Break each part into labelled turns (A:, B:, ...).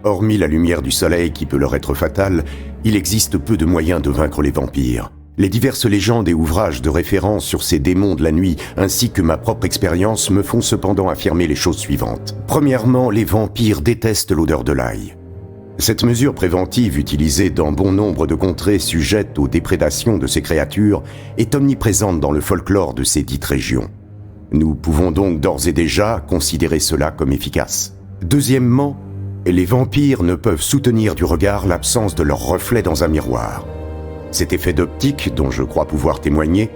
A: Hormis la lumière du soleil qui peut leur être fatale, il existe peu de moyens de vaincre les vampires. Les diverses légendes et ouvrages de référence sur ces démons de la nuit, ainsi que ma propre expérience, me font cependant affirmer les choses suivantes. Premièrement, les vampires détestent l'odeur de l'ail. Cette mesure préventive utilisée dans bon nombre de contrées sujettes aux déprédations de ces créatures est omniprésente dans le folklore de ces dites régions. Nous pouvons donc d'ores et déjà considérer cela comme efficace. Deuxièmement, les vampires ne peuvent soutenir du regard l'absence de leur reflet dans un miroir. Cet effet d'optique, dont je crois pouvoir témoigner,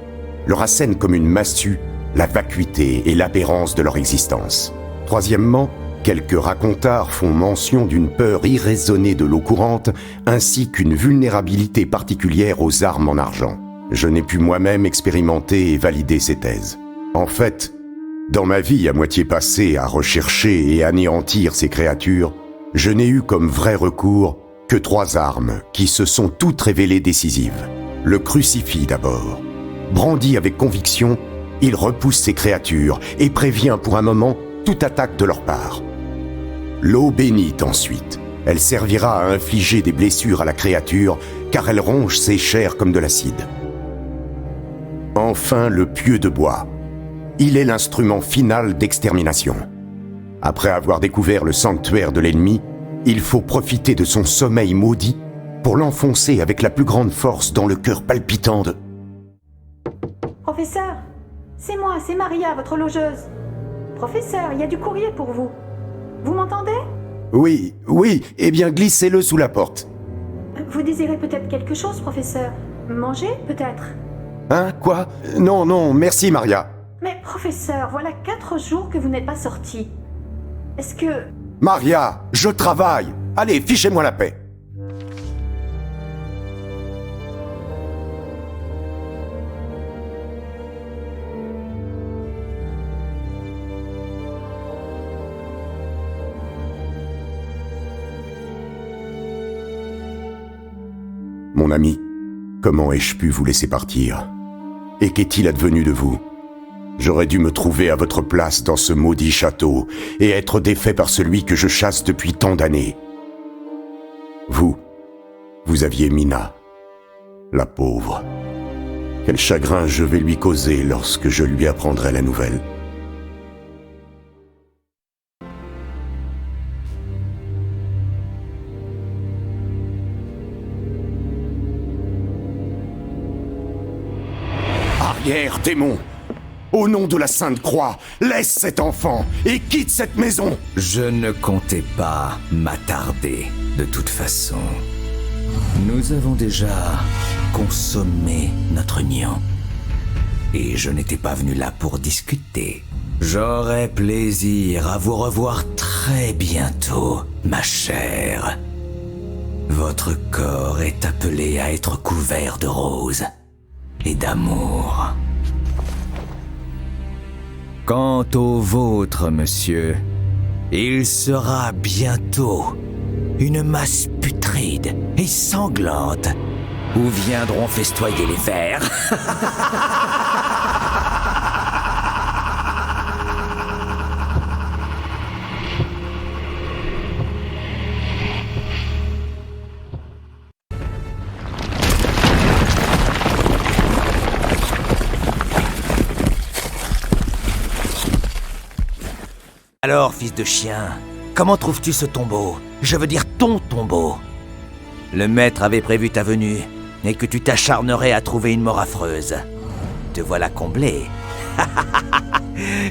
A: leur assène comme une massue la vacuité et l'aberrance de leur existence. Troisièmement, quelques racontards font mention d'une peur irraisonnée de l'eau courante, ainsi qu'une vulnérabilité particulière aux armes en argent. Je n'ai pu moi-même expérimenter et valider ces thèses. En fait, dans ma vie à moitié passée à rechercher et anéantir ces créatures, je n'ai eu comme vrai recours que 3 armes qui se sont toutes révélées décisives. Le crucifix d'abord. Brandi avec conviction, il repousse ces créatures et prévient pour un moment toute attaque de leur part. L'eau bénite ensuite. Elle servira à infliger des blessures à la créature car elle ronge ses chairs comme de l'acide. Enfin, le pieu de bois. Il est l'instrument final d'extermination. Après avoir découvert le sanctuaire de l'ennemi, il faut profiter de son sommeil maudit pour l'enfoncer avec la plus grande force dans le cœur palpitant de...
B: Professeur, c'est moi, c'est Maria, votre logeuse. Professeur, il y a du courrier pour vous. Vous m'entendez?
A: Oui, eh bien glissez-le sous la porte.
B: Vous désirez peut-être quelque chose, professeur? Manger, peut-être?
A: Hein, quoi? Non, merci Maria.
B: Mais professeur, voilà 4 jours que vous n'êtes pas sorti. Est-ce que...
A: Maria, je travaille. Allez, fichez-moi la paix. Mon ami, comment ai-je pu vous laisser partir? Et qu'est-il advenu de vous? J'aurais dû me trouver à votre place dans ce maudit château et être défait par celui que je chasse depuis tant d'années. Vous aviez Mina, la pauvre. Quel chagrin je vais lui causer lorsque je lui apprendrai la nouvelle. Arrière, démon! Au nom de la Sainte Croix, laisse cet enfant et quitte cette maison!
C: Je ne comptais pas m'attarder, de toute façon. Nous avons déjà consommé notre union. Et je n'étais pas venu là pour discuter. J'aurai plaisir à vous revoir très bientôt, ma chère. Votre corps est appelé à être couvert de roses et d'amour. Quant au vôtre, monsieur, il sera bientôt une masse putride et sanglante où viendront festoyer les vers. Alors, fils de chien, comment trouves-tu ce tombeau? Je veux dire ton tombeau. Le maître avait prévu ta venue, et que tu t'acharnerais à trouver une mort affreuse. Te voilà comblé.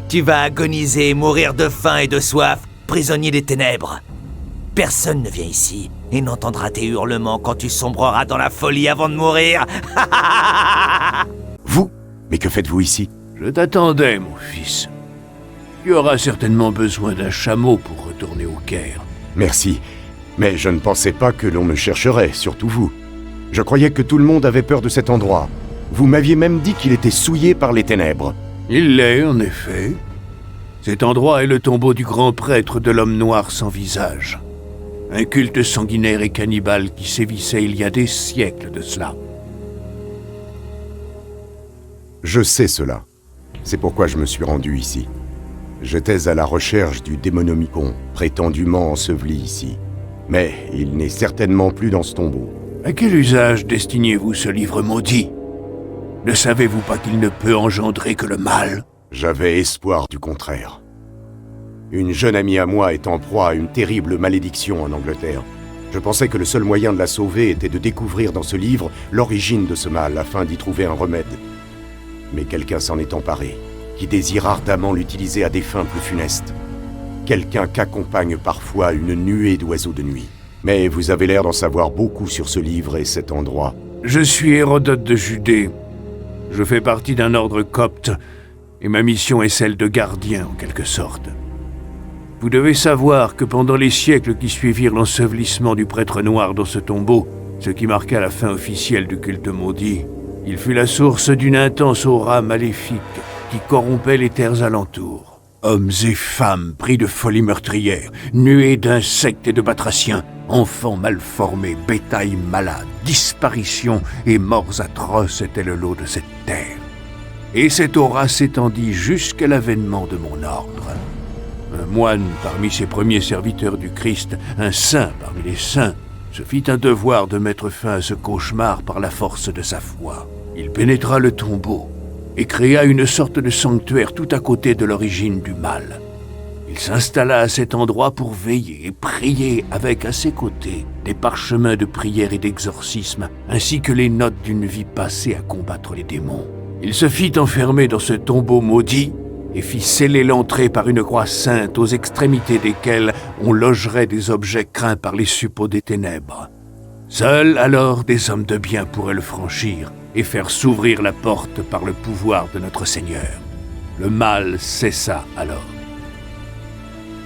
C: Tu vas agoniser et mourir de faim et de soif, prisonnier des ténèbres. Personne ne vient ici et n'entendra tes hurlements quand tu sombreras dans la folie avant de mourir.
A: Vous? Mais que faites-vous ici?
D: Je t'attendais, mon fils. Tu auras certainement besoin d'un chameau pour retourner au Caire.
A: Merci, mais je ne pensais pas que l'on me chercherait, surtout vous. Je croyais que tout le monde avait peur de cet endroit. Vous m'aviez même dit qu'il était souillé par les ténèbres.
D: Il l'est, en effet. Cet endroit est le tombeau du grand prêtre de l'homme noir sans visage. Un culte sanguinaire et cannibale qui sévissait il y a des siècles de cela.
A: Je sais cela. C'est pourquoi je me suis rendu ici. J'étais à la recherche du Démonomicon, prétendument enseveli ici. Mais il n'est certainement plus dans ce tombeau.
D: À quel usage destinez-vous ce livre maudit? Ne savez-vous pas qu'il ne peut engendrer que le mal?
A: J'avais espoir du contraire. Une jeune amie à moi est en proie à une terrible malédiction en Angleterre. Je pensais que le seul moyen de la sauver était de découvrir dans ce livre l'origine de ce mal afin d'y trouver un remède. Mais quelqu'un s'en est emparé, qui désire ardemment l'utiliser à des fins plus funestes. Quelqu'un qu'accompagne parfois une nuée d'oiseaux de nuit. Mais vous avez l'air d'en savoir beaucoup sur ce livre et cet endroit.
D: Je suis Hérodote de Judée. Je fais partie d'un ordre copte, et ma mission est celle de gardien en quelque sorte. Vous devez savoir que pendant les siècles qui suivirent l'ensevelissement du prêtre noir dans ce tombeau, ce qui marqua la fin officielle du culte maudit, il fut la source d'une intense aura maléfique qui corrompait les terres alentours. Hommes et femmes pris de folie meurtrière, nuées d'insectes et de batraciens, enfants mal formés, bétail malade, disparitions et morts atroces étaient le lot de cette terre. Et cette aura s'étendit jusqu'à l'avènement de mon ordre. Un moine parmi ses premiers serviteurs du Christ, un saint parmi les saints, se fit un devoir de mettre fin à ce cauchemar par la force de sa foi. Il pénétra le tombeau et créa une sorte de sanctuaire tout à côté de l'origine du mal. Il s'installa à cet endroit pour veiller et prier avec à ses côtés des parchemins de prière et d'exorcisme, ainsi que les notes d'une vie passée à combattre les démons. Il se fit enfermer dans ce tombeau maudit et fit sceller l'entrée par une croix sainte aux extrémités desquelles on logerait des objets craints par les suppôts des ténèbres. Seuls alors des hommes de bien pourraient le franchir et faire s'ouvrir la porte par le pouvoir de notre Seigneur. Le mal cessa alors.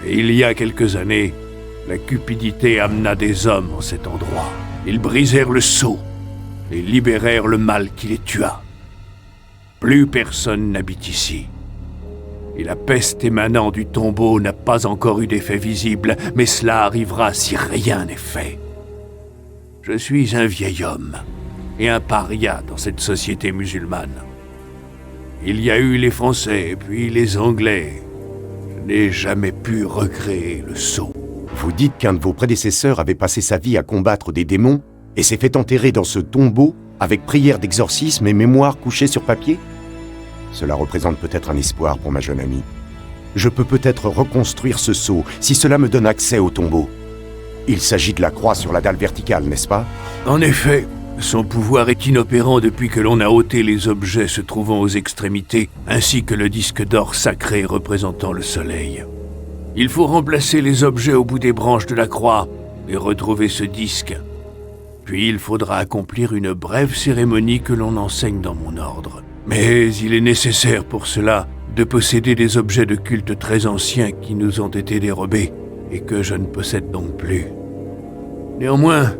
D: Et il y a quelques années, la cupidité amena des hommes en cet endroit. Ils brisèrent le sceau et libérèrent le mal qui les tua. Plus personne n'habite ici. Et la peste émanant du tombeau n'a pas encore eu d'effet visible, mais cela arrivera si rien n'est fait. Je suis un vieil homme et un paria dans cette société musulmane. Il y a eu les Français, puis les Anglais. Je n'ai jamais pu recréer le sceau.
A: Vous dites qu'un de vos prédécesseurs avait passé sa vie à combattre des démons et s'est fait enterrer dans ce tombeau avec prière d'exorcisme et mémoire couchée sur papier? Cela représente peut-être un espoir pour ma jeune amie. Je peux peut-être reconstruire ce sceau si cela me donne accès au tombeau. Il s'agit de la croix sur la dalle verticale, n'est-ce pas?
D: En effet, son pouvoir est inopérant depuis que l'on a ôté les objets se trouvant aux extrémités, ainsi que le disque d'or sacré représentant le soleil. Il faut remplacer les objets au bout des branches de la croix et retrouver ce disque. Puis il faudra accomplir une brève cérémonie que l'on enseigne dans mon ordre. Mais il est nécessaire pour cela de posséder des objets de culte très anciens qui nous ont été dérobés et que je ne possède donc plus. Néanmoins,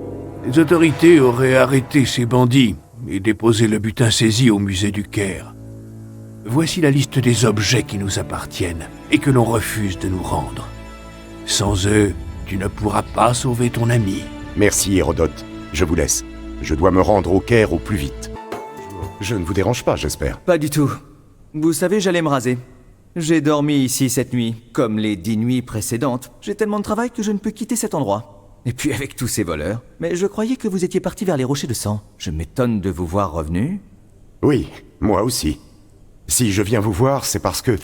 D: les autorités auraient arrêté ces bandits et déposé le butin saisi au musée du Caire. Voici la liste des objets qui nous appartiennent et que l'on refuse de nous rendre. Sans eux, tu ne pourras pas sauver ton ami.
A: Merci Hérodote, je vous laisse. Je dois me rendre au Caire au plus vite. Je ne vous dérange pas, j'espère.
E: Pas du tout. Vous savez, j'allais me raser. J'ai dormi ici cette nuit, comme les 10 nuits précédentes. J'ai tellement de travail que je ne peux quitter cet endroit. Et puis avec tous ces voleurs. Mais je croyais que vous étiez parti vers les rochers de sang. Je m'étonne de vous voir revenu.
A: Oui, moi aussi. Si je viens vous voir, c'est parce que...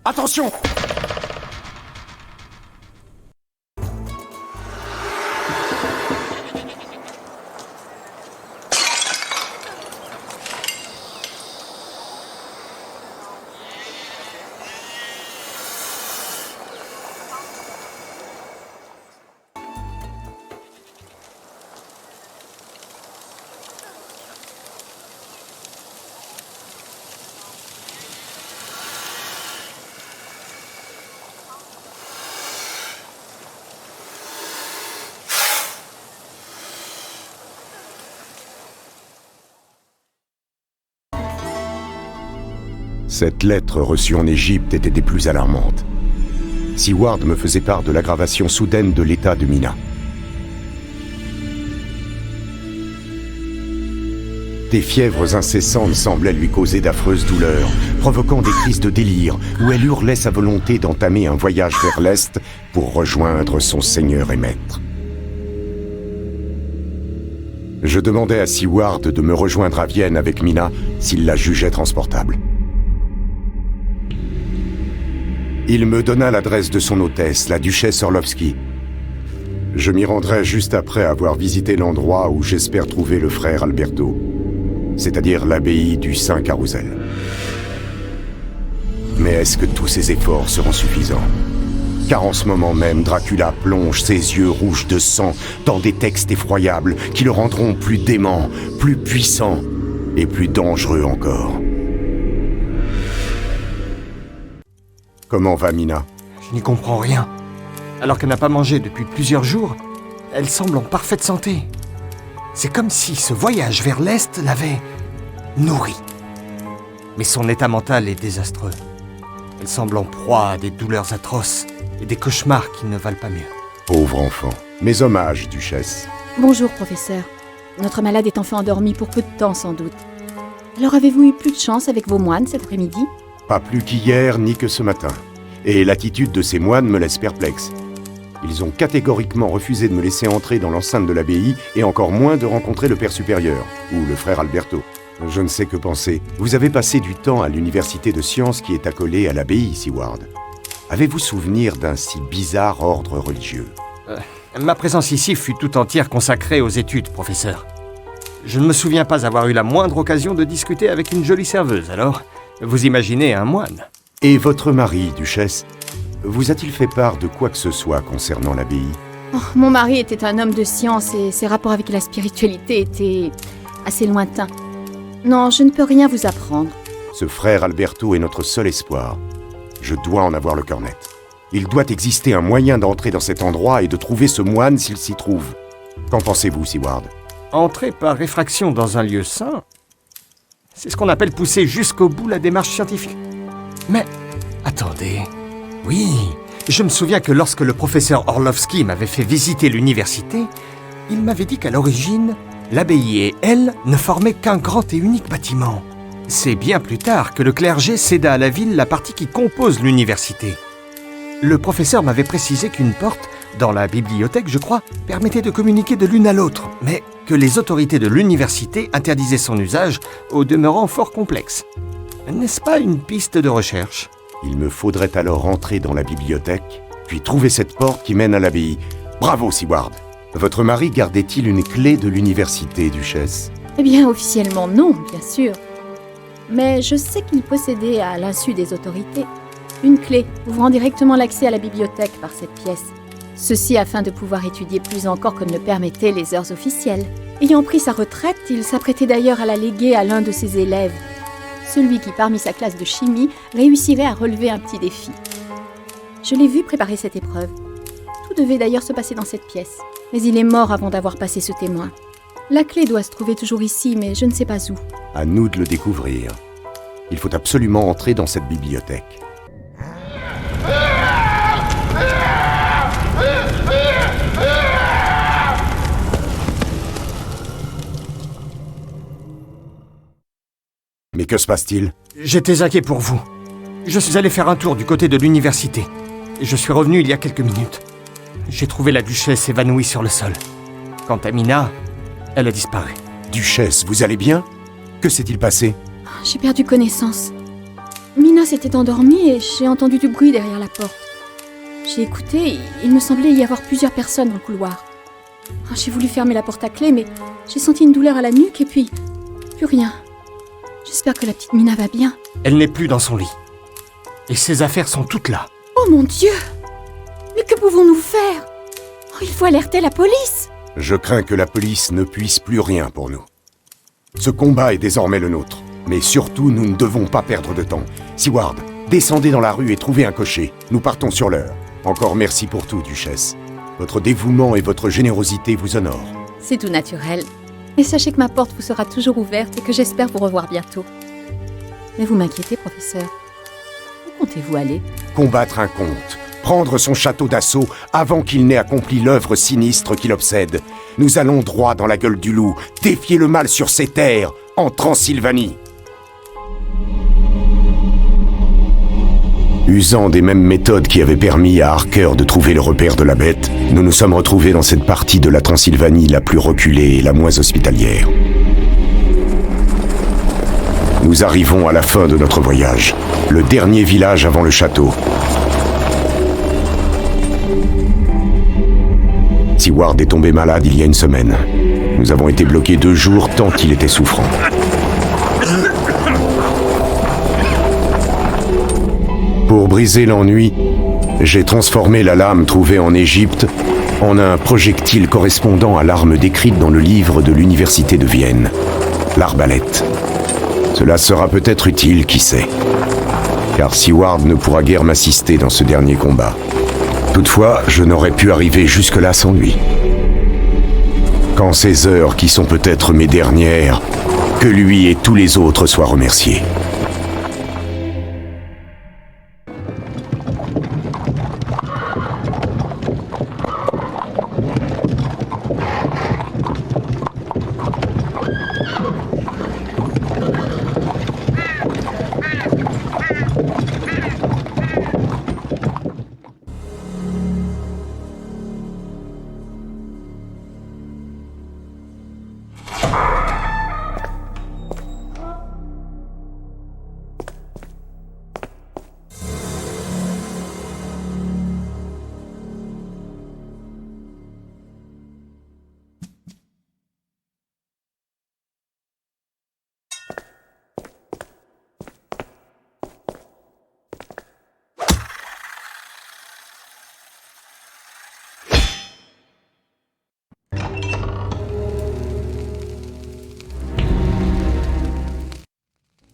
A: Attention! Cette lettre reçue en Égypte était des plus alarmantes. Seward me faisait part de l'aggravation soudaine de l'état de Mina. Des fièvres incessantes semblaient lui causer d'affreuses douleurs, provoquant des crises de délire où elle hurlait sa volonté d'entamer un voyage vers l'Est pour rejoindre son seigneur et maître. Je demandai à Seward de me rejoindre à Vienne avec Mina s'il la jugeait transportable. Il me donna l'adresse de son hôtesse, la duchesse Orlovsky. Je m'y rendrai juste après avoir visité l'endroit où j'espère trouver le frère Alberto, c'est-à-dire l'abbaye du Saint-Carousel. Mais est-ce que tous ces efforts seront suffisants? Car en ce moment même, Dracula plonge ses yeux rouges de sang dans des textes effroyables qui le rendront plus dément, plus puissant et plus dangereux encore. Comment va Mina?
F: Je n'y comprends rien. Alors qu'elle n'a pas mangé depuis plusieurs jours, elle semble en parfaite santé. C'est comme si ce voyage vers l'Est l'avait nourrie. Mais son état mental est désastreux. Elle semble en proie à des douleurs atroces et des cauchemars qui ne valent pas mieux.
A: Pauvre enfant. Mes hommages, duchesse.
G: Bonjour, professeur. Notre malade est enfin endormi pour peu de temps, sans doute. Alors avez-vous eu plus de chance avec vos moines cet après-midi?
A: Pas plus qu'hier ni que ce matin. Et l'attitude de ces moines me laisse perplexe. Ils ont catégoriquement refusé de me laisser entrer dans l'enceinte de l'abbaye et encore moins de rencontrer le père supérieur, ou le frère Alberto. Je ne sais que penser. Vous avez passé du temps à l'université de sciences qui est accolée à l'abbaye, Seward. Avez-vous souvenir d'un si bizarre ordre religieux?
F: Ma présence ici fut tout entière consacrée aux études, professeur. Je ne me souviens pas avoir eu la moindre occasion de discuter avec une jolie serveuse, alors vous imaginez un moine.
A: Et votre mari, duchesse, vous a-t-il fait part de quoi que ce soit concernant l'abbaye?
G: Oh, mon mari était un homme de science et ses rapports avec la spiritualité étaient assez lointains. Non, je ne peux rien vous apprendre.
A: Ce frère Alberto est notre seul espoir. Je dois en avoir le cœur net. Il doit exister un moyen d'entrer dans cet endroit et de trouver ce moine s'il s'y trouve. Qu'en pensez-vous, Seward?
F: Entrer par réfraction dans un lieu saint, c'est ce qu'on appelle pousser jusqu'au bout la démarche scientifique. Mais, attendez. Oui, je me souviens que lorsque le professeur Orlovsky m'avait fait visiter l'université, il m'avait dit qu'à l'origine, l'abbaye et elle ne formaient qu'un grand et unique bâtiment. C'est bien plus tard que le clergé céda à la ville la partie qui compose l'université. Le professeur m'avait précisé qu'une porte, dans la bibliothèque je crois, permettait de communiquer de l'une à l'autre, mais que les autorités de l'université interdisaient son usage au demeurant fort complexe. N'est-ce pas une piste de recherche?
A: Il me faudrait alors entrer dans la bibliothèque, puis trouver cette porte qui mène à l'abbaye. Bravo, Seward! Votre mari gardait-il une clé de l'université, duchesse?
G: Eh bien, officiellement non, bien sûr. Mais je sais qu'il possédait, à l'insu des autorités, une clé ouvrant directement l'accès à la bibliothèque par cette pièce. Ceci afin de pouvoir étudier plus encore que ne le permettaient les heures officielles. Ayant pris sa retraite, il s'apprêtait d'ailleurs à la léguer à l'un de ses élèves. Celui qui, parmi sa classe de chimie, réussirait à relever un petit défi. Je l'ai vu préparer cette épreuve. Tout devait d'ailleurs se passer dans cette pièce. Mais il est mort avant d'avoir passé ce témoin. La clé doit se trouver toujours ici, mais je ne sais pas où.
A: À nous de le découvrir. Il faut absolument entrer dans cette bibliothèque. Mais que se passe-t-il?
F: J'étais inquiet pour vous. Je suis allé faire un tour du côté de l'université. Et je suis revenu il y a quelques minutes. J'ai trouvé la duchesse évanouie sur le sol. Quant à Mina, elle a disparu.
A: Duchesse, vous allez bien? Que s'est-il passé?
G: J'ai perdu connaissance. Mina s'était endormie et j'ai entendu du bruit derrière la porte. J'ai écouté, il me semblait y avoir plusieurs personnes dans le couloir. J'ai voulu fermer la porte à clé, mais j'ai senti une douleur à la nuque et puis... plus rien. J'espère que la petite Mina va bien.
F: Elle n'est plus dans son lit. Et ses affaires sont toutes là.
G: Oh mon Dieu! Mais que pouvons-nous faire? Il faut alerter la police!
A: Je crains que la police ne puisse plus rien pour nous. Ce combat est désormais le nôtre. Mais surtout, nous ne devons pas perdre de temps. Seward, descendez dans la rue et trouvez un cocher. Nous partons sur l'heure. Encore merci pour tout, duchesse. Votre dévouement et votre générosité vous honorent.
G: C'est tout naturel. Et sachez que ma porte vous sera toujours ouverte et que j'espère vous revoir bientôt. Mais vous m'inquiétez, professeur. Où comptez-vous aller?
A: Combattre un comte. Prendre son château d'assaut avant qu'il n'ait accompli l'œuvre sinistre qui l'obsède. Nous allons droit dans la gueule du loup, défier le mal sur ses terres, en Transylvanie. Usant des mêmes méthodes qui avaient permis à Harker de trouver le repère de la bête, nous nous sommes retrouvés dans cette partie de la Transylvanie la plus reculée et la moins hospitalière. Nous arrivons à la fin de notre voyage, le dernier village avant le château. Seward est tombé malade il y a une semaine. Nous avons été bloqués 2 jours tant qu'il était souffrant. Pour briser l'ennui, j'ai transformé la lame trouvée en Égypte en un projectile correspondant à l'arme décrite dans le livre de l'université de Vienne, l'arbalète. Cela sera peut-être utile, qui sait, car Seward ne pourra guère m'assister dans ce dernier combat. Toutefois, je n'aurais pu arriver jusque-là sans lui. Qu'en ces heures qui sont peut-être mes dernières, que lui et tous les autres soient remerciés.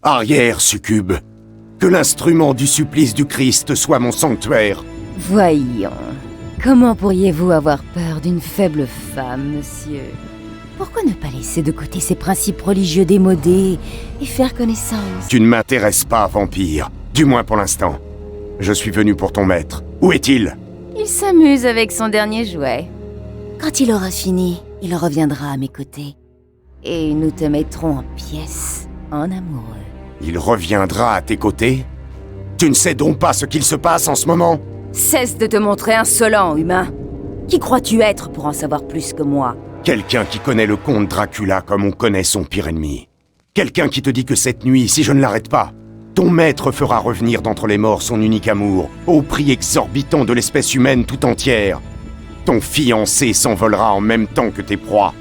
A: Arrière, succube. Que l'instrument du supplice du Christ soit mon sanctuaire.
H: Voyons. Comment pourriez-vous avoir peur d'une faible femme, monsieur? Pourquoi ne pas laisser de côté ces principes religieux démodés et faire connaissance?
A: Tu ne m'intéresses pas, vampire. Du moins pour l'instant. Je suis venu pour ton maître. Où est-il?
H: Il s'amuse avec son dernier jouet. Quand il aura fini, il reviendra à mes côtés. Et nous te mettrons en pièces, en amoureux.
A: Il reviendra à tes côtés? Tu ne sais donc pas ce qu'il se passe en ce moment?
H: Cesse de te montrer insolent, humain. Qui crois-tu être pour en savoir plus que moi?
A: Quelqu'un qui connaît le comte Dracula comme on connaît son pire ennemi. Quelqu'un qui te dit que cette nuit, si je ne l'arrête pas, ton maître fera revenir d'entre les morts son unique amour, au prix exorbitant de l'espèce humaine tout entière. Ton fiancé s'envolera en même temps que tes proies.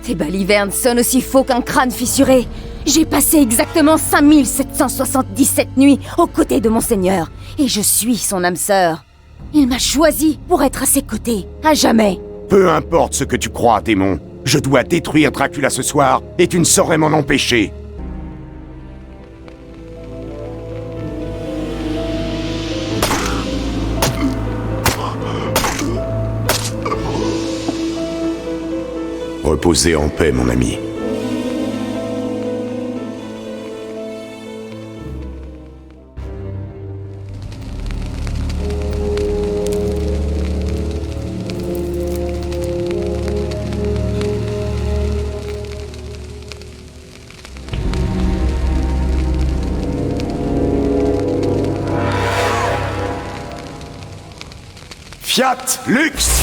H: Tes balivernes sonnent aussi faux qu'un crâne fissuré. J'ai passé exactement 5777 nuits aux côtés de mon seigneur, et je suis son âme sœur. Il m'a choisi pour être à ses côtés, à jamais.
A: Peu importe ce que tu crois, démon, je dois détruire Dracula ce soir, et tu ne saurais m'en empêcher. Reposez en paix, mon ami. Fiat Lux!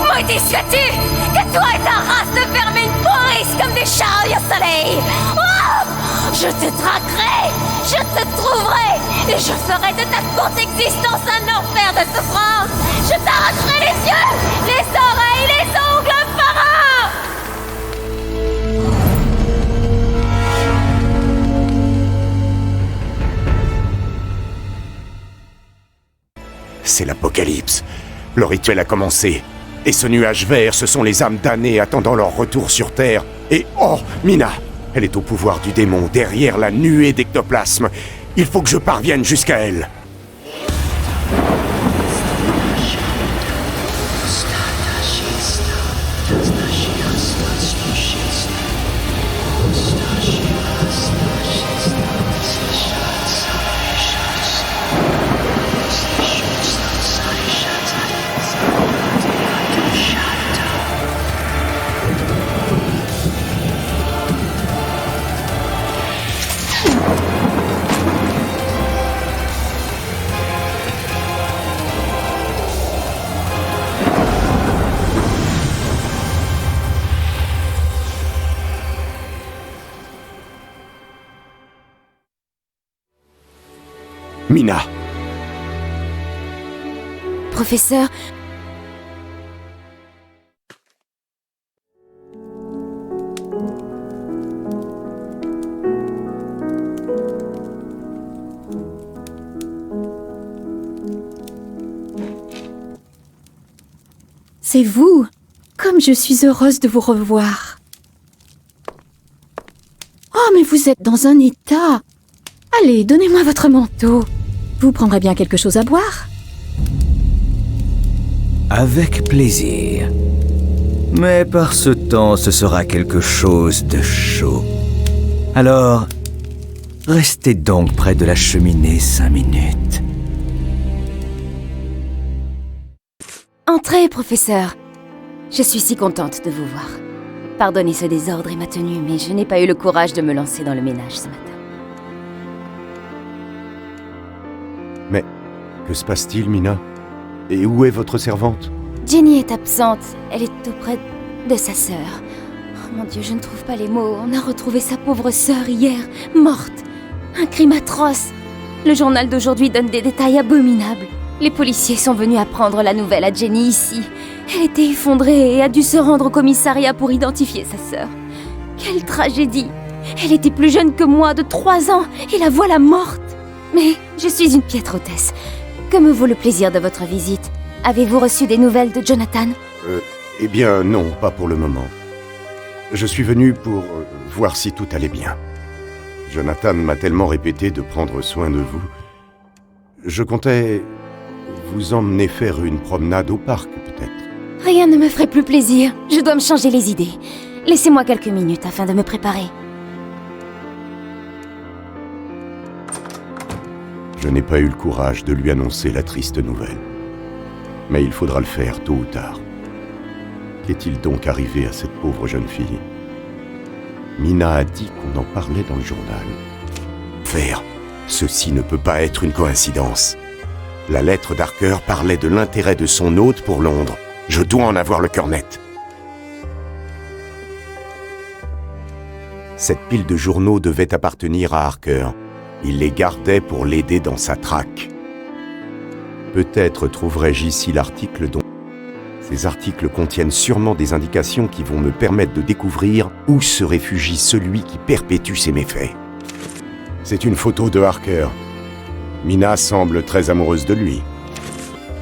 H: Maudit sois-tu! Que toi et ta race de vermines pourrissent comme des charrues au soleil! Oh! Je te traquerai! Je te trouverai! Et je ferai de ta courte existence un enfer de souffrance! Je t'arracherai les yeux, les oreilles, les ongles pharaons!
A: C'est l'apocalypse. Le rituel a commencé. Et ce nuage vert, ce sont les âmes damnées attendant leur retour sur Terre. Et oh, Mina! Elle est au pouvoir du démon, derrière la nuée d'ectoplasme. Il faut que je parvienne jusqu'à elle. Mina!
H: Professeur,
G: C'est vous! Comme je suis heureuse de vous revoir. Oh, mais vous êtes dans un état! Allez, donnez-moi votre manteau. Vous prendrez bien quelque chose à boire?
C: Avec plaisir. Mais par ce temps, ce sera quelque chose de chaud. Alors, restez donc près de la cheminée 5 minutes.
H: entrez, professeur. Je suis si contente de vous voir. Pardonnez ce désordre et ma tenue, mais je n'ai pas eu le courage de me lancer dans le ménage ce matin.
A: Mais que se passe-t-il, Mina? Et où est votre servante?
H: Jenny est absente. Elle est auprès de sa sœur. Oh mon Dieu, je ne trouve pas les mots. On a retrouvé sa pauvre sœur hier, morte. Un crime atroce. Le journal d'aujourd'hui donne des détails abominables. Les policiers sont venus apprendre la nouvelle à Jenny ici. Elle était effondrée et a dû se rendre au commissariat pour identifier sa sœur. Quelle tragédie! Elle était plus jeune que moi, de 3 ans, et la voilà morte. Mais je suis une piètre hôtesse. Que me vaut le plaisir de votre visite? Avez-vous reçu des nouvelles de Jonathan?
A: Eh bien, non, pas pour le moment. Je suis venu pour voir si tout allait bien. Jonathan m'a tellement répété de prendre soin de vous. Je comptais vous emmener faire une promenade au parc, peut-être.
H: Rien ne me ferait plus plaisir. Je dois me changer les idées. Laissez-moi quelques minutes afin de me préparer.
A: Je n'ai pas eu le courage de lui annoncer la triste nouvelle. Mais il faudra le faire tôt ou tard. Qu'est-il donc arrivé à cette pauvre jeune fille? Mina a dit qu'on en parlait dans le journal. Faire, ceci ne peut pas être une coïncidence. La lettre d'Harker parlait de l'intérêt de son hôte pour Londres. Je dois en avoir le cœur net. Cette pile de journaux devait appartenir à Harker. Il les gardait pour l'aider dans sa traque. Peut-être trouverai-je ici l'article dont... Ces articles contiennent sûrement des indications qui vont me permettre de découvrir où se réfugie celui qui perpétue ses méfaits. C'est une photo de Harker. Mina semble très amoureuse de lui.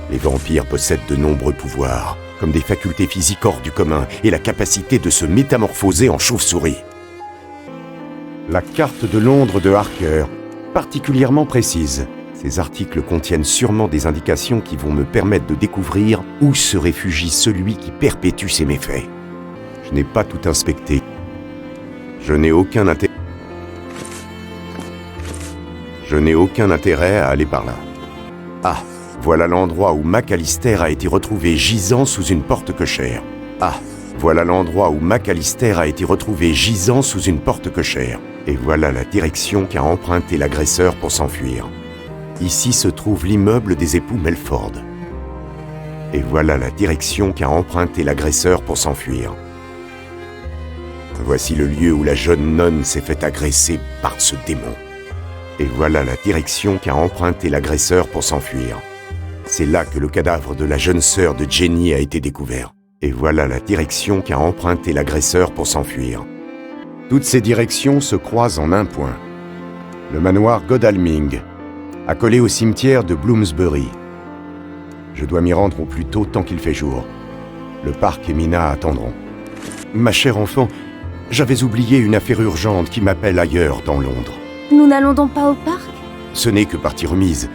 A: Les vampires possèdent de nombreux pouvoirs, comme des facultés physiques hors du commun et la capacité de se métamorphoser en chauve-souris. La carte de Londres de Harker, particulièrement précise. Ces articles contiennent sûrement des indications qui vont me permettre de découvrir où se réfugie celui qui perpétue ses méfaits. Je n'ai pas tout inspecté. Je n'ai aucun intérêt à aller par là. Ah, voilà l'endroit où McAllister a été retrouvé gisant sous une porte cochère. Ah, voilà l'endroit où McAllister a été retrouvé gisant sous une porte cochère. Et voilà la direction qu'a emprunté l'agresseur pour s'enfuir. Ici se trouve l'immeuble des époux Melford. Et voilà la direction qu'a emprunté l'agresseur pour s'enfuir. Voici le lieu où la jeune nonne s'est fait agresser par ce démon. Et voilà la direction qu'a emprunté l'agresseur pour s'enfuir. C'est là que le cadavre de la jeune sœur de Jenny a été découvert. Et voilà la direction qu'a emprunté l'agresseur pour s'enfuir. Toutes ces directions se croisent en un point. Le manoir Godalming, accolé au cimetière de Bloomsbury. Je dois m'y rendre au plus tôt tant qu'il fait jour. Le parc et Mina attendront. Ma chère enfant, j'avais oublié une affaire urgente qui m'appelle ailleurs dans Londres.
H: Nous n'allons donc pas au parc?
A: Ce n'est que partie remise,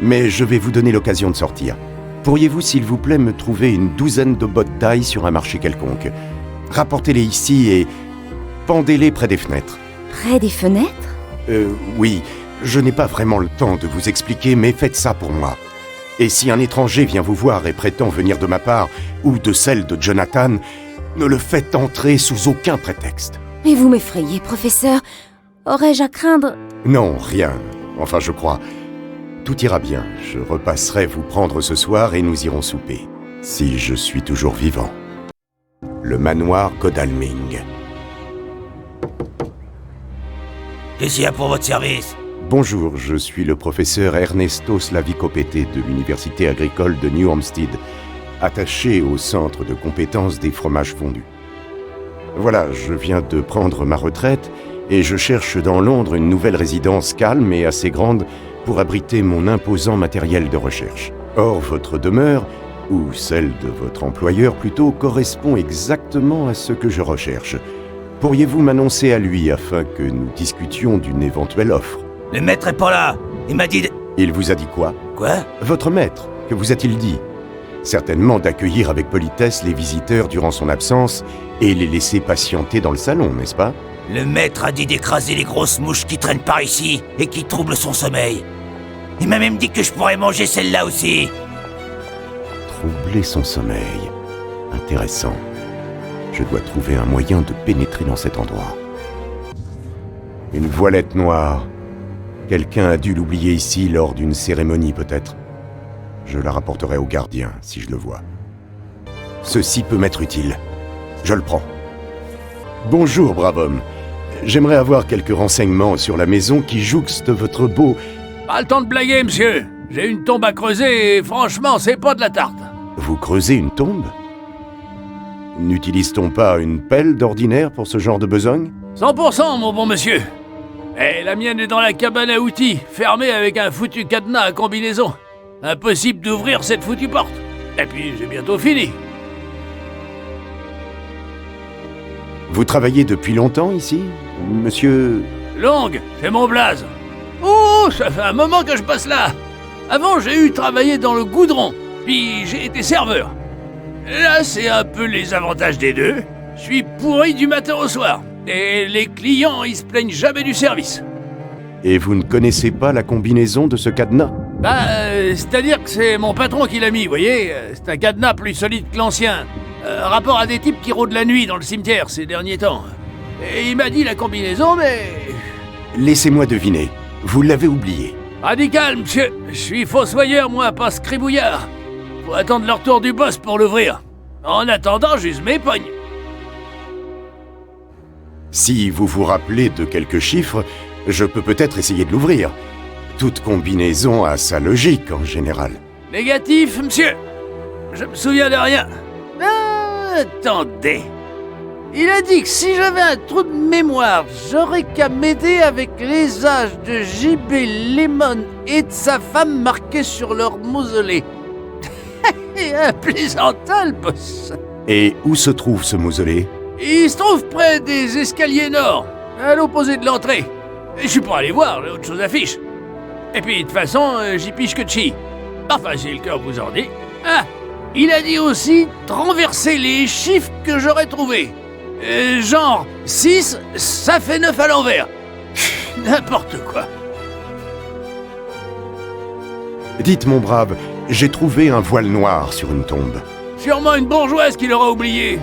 A: mais je vais vous donner l'occasion de sortir. Pourriez-vous, s'il vous plaît, me trouver une douzaine de bottes d'ail sur un marché quelconque? Rapportez-les ici et pendez-les près des fenêtres.
H: Près des fenêtres?
A: Oui. Je n'ai pas vraiment le temps de vous expliquer, mais faites ça pour moi. Et si un étranger vient vous voir et prétend venir de ma part, ou de celle de Jonathan, ne le faites entrer sous aucun prétexte.
H: Mais vous m'effrayez, professeur. Aurais-je à craindre?
A: Non, rien. Enfin, je crois. Tout ira bien. Je repasserai vous prendre ce soir et nous irons souper. Si je suis toujours vivant. Le manoir Godalming.
I: Qu'est-ce qu'il y a pour votre service?
A: Bonjour, je suis le professeur Ernesto Slavicopete de l'Université agricole de New Hampstead, attaché au centre de compétences des fromages fondus. Voilà, je viens de prendre ma retraite et je cherche dans Londres une nouvelle résidence calme et assez grande pour abriter mon imposant matériel de recherche. Or, votre demeure, ou celle de votre employeur plutôt, correspond exactement à ce que je recherche. Pourriez-vous m'annoncer à lui afin que nous discutions d'une éventuelle offre?
C: Le maître est pas là. Il m'a dit de...
A: Il vous a dit quoi?
C: Quoi?
A: Votre maître, que vous a-t-il dit? Certainement d'accueillir avec politesse les visiteurs durant son absence et les laisser patienter dans le salon, n'est-ce pas?
C: Le maître a dit d'écraser les grosses mouches qui traînent par ici et qui troublent son sommeil. Il m'a même dit que je pourrais manger celle-là aussi.
A: Troubler son sommeil. Intéressant. Je dois trouver un moyen de pénétrer dans cet endroit. Une voilette noire. Quelqu'un a dû l'oublier ici lors d'une cérémonie, peut-être. Je la rapporterai au gardien, si je le vois. Ceci peut m'être utile. Je le prends. Bonjour, brave homme. J'aimerais avoir quelques renseignements sur la maison qui jouxte votre beau...
D: Pas le temps de blaguer, monsieur. J'ai une tombe à creuser et franchement, c'est pas de la tarte.
A: Vous creusez une tombe? N'utilise-t-on pas une pelle d'ordinaire pour ce genre de besogne?
D: 100%, mon bon monsieur. Et la mienne est dans la cabane à outils, fermée avec un foutu cadenas à combinaison. Impossible d'ouvrir cette foutue porte. Et puis, j'ai bientôt fini.
A: Vous travaillez depuis longtemps ici, monsieur...
D: Longue, c'est mon blaze. Oh, ça fait un moment que je passe là. Avant, j'ai eu travaillé dans le goudron, puis j'ai été serveur. Là, c'est un peu les avantages des deux. Je suis pourri du matin au soir. Et les clients, ils se plaignent jamais du service.
A: Et vous ne connaissez pas la combinaison de ce cadenas?
D: C'est-à-dire que c'est mon patron qui l'a mis, vous voyez. C'est un cadenas plus solide que l'ancien. Rapport à des types qui rôdent la nuit dans le cimetière ces derniers temps. Et il m'a dit la combinaison, mais...
A: Laissez-moi deviner. Vous l'avez oublié.
D: Radical, monsieur. Je suis fossoyeur, moi, pas scribouillard. Faut attendre le retour du boss pour l'ouvrir. En attendant, j'use mes pognes.
A: Si vous vous rappelez de quelques chiffres, je peux peut-être essayer de l'ouvrir. Toute combinaison a sa logique, en général.
D: Négatif, monsieur. Je me souviens de rien. Attendez. Il a dit que si j'avais un trou de mémoire, j'aurais qu'à m'aider avec les âges de J.B. Lemon et de sa femme marqués sur leur mausolée. Un plaisantin, le boss.
A: Et où se trouve ce mausolée?
D: Il se trouve près des escaliers nord, à l'opposé de l'entrée. Je suis pas allé voir, j'ai autre chose affiche. Et puis, de toute façon, j'y piche que de chi. Enfin, si le cœur vous en dit. Ah, il a dit aussi de renverser les chiffres que j'aurais trouvés. Genre, 6, ça fait 9 à l'envers. N'importe quoi.
A: Dites, mon brave, j'ai trouvé un voile noir sur une tombe.
D: Sûrement une bourgeoise qui l'aura oublié.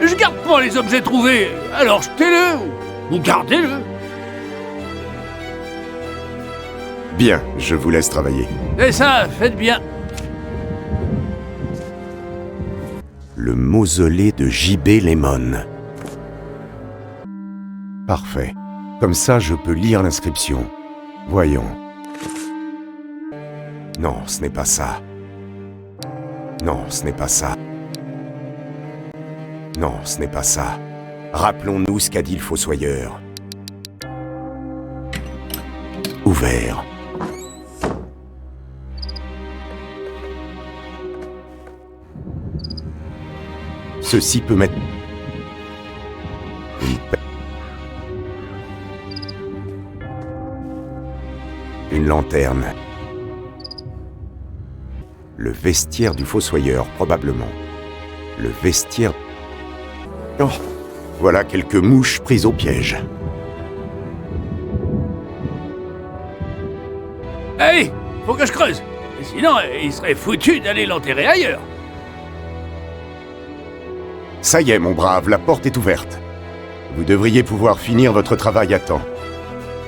D: Je garde pas les objets trouvés, alors jetez-le ou gardez-le.
A: Bien, je vous laisse travailler.
D: C'est ça, faites bien.
A: Le mausolée de J.B. Lemon. Parfait. Comme ça, je peux lire l'inscription. Voyons. Non, ce n'est pas ça. Non, ce n'est pas ça. Non, ce n'est pas ça. Rappelons-nous ce qu'a dit le fossoyeur. Ouvert. Ceci peut mettre... Une lanterne. Le vestiaire du fossoyeur, probablement. Le vestiaire... Oh, voilà quelques mouches prises au piège.
D: Hey, faut que je creuse. Et sinon, il serait foutu d'aller l'enterrer ailleurs.
A: Ça y est, mon brave, la porte est ouverte. Vous devriez pouvoir finir votre travail à temps.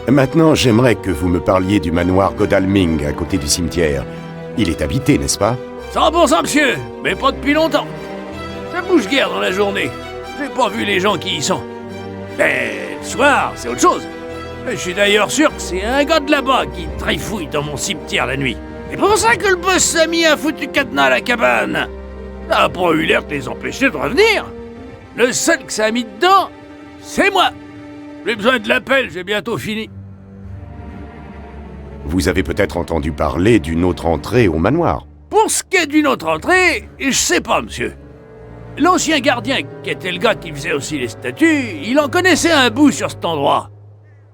A: Maintenant, j'aimerais que vous me parlier du manoir Godalming à côté du cimetière. Il est habité, n'est-ce pas?
D: 100%, monsieur, mais pas depuis longtemps. Ça bouge guère dans la journée. J'ai pas vu les gens qui y sont. Mais le soir, c'est autre chose. Je suis d'ailleurs sûr que c'est un gars de là-bas qui trifouille dans mon cimetière la nuit. C'est pour ça que le boss a mis un foutu cadenas à la cabane. Ça a pas eu l'air de les empêcher de revenir. Le seul que ça a mis dedans, c'est moi. J'ai besoin de l'appel, j'ai bientôt fini.
A: Vous avez peut-être entendu parler d'une autre entrée au manoir.
D: Pour ce qui est d'une autre entrée, je sais pas, monsieur. L'ancien gardien, qui était le gars qui faisait aussi les statues, il en connaissait un bout sur cet endroit.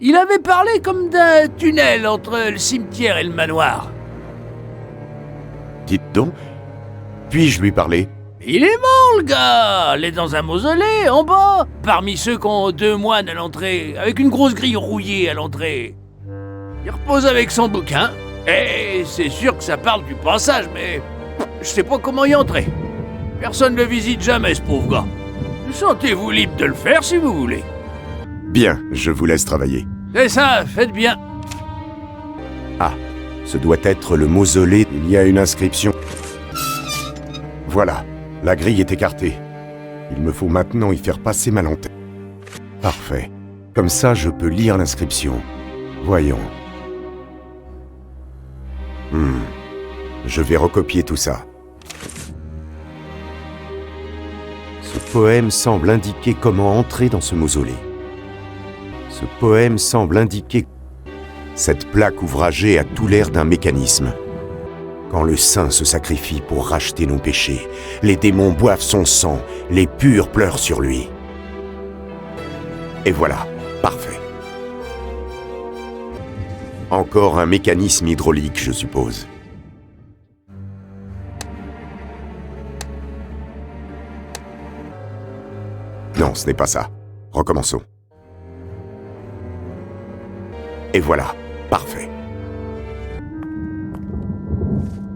D: Il avait parlé comme d'un tunnel entre le cimetière et le manoir.
A: Dites donc, puis-je lui parler?
D: Il est mort, le gars. Il est dans un mausolée, en bas, parmi ceux qui ont 2 moines à l'entrée, avec une grosse grille rouillée à l'entrée. Il repose avec son bouquin, et c'est sûr que ça parle du passage, mais je sais pas comment y entrer. Personne ne le visite jamais, ce pauvre gars. Sentez-vous libre de le faire si vous voulez.
A: Bien, je vous laisse travailler.
D: C'est ça, faites bien.
A: Ah, ce doit être le mausolée. Il y a une inscription. Voilà, la grille est écartée. Il me faut maintenant y faire passer ma lanterne. Parfait. Comme ça, je peux lire l'inscription. Voyons. Je vais recopier tout ça. Ce poème semble indiquer comment entrer dans ce mausolée. Ce poème semble indiquer... Cette plaque ouvragée a tout l'air d'un mécanisme. Quand le saint se sacrifie pour racheter nos péchés, les démons boivent son sang, les purs pleurent sur lui. Et voilà, parfait. Encore un mécanisme hydraulique, je suppose. Non, ce n'est pas ça. Recommençons. Et voilà, parfait.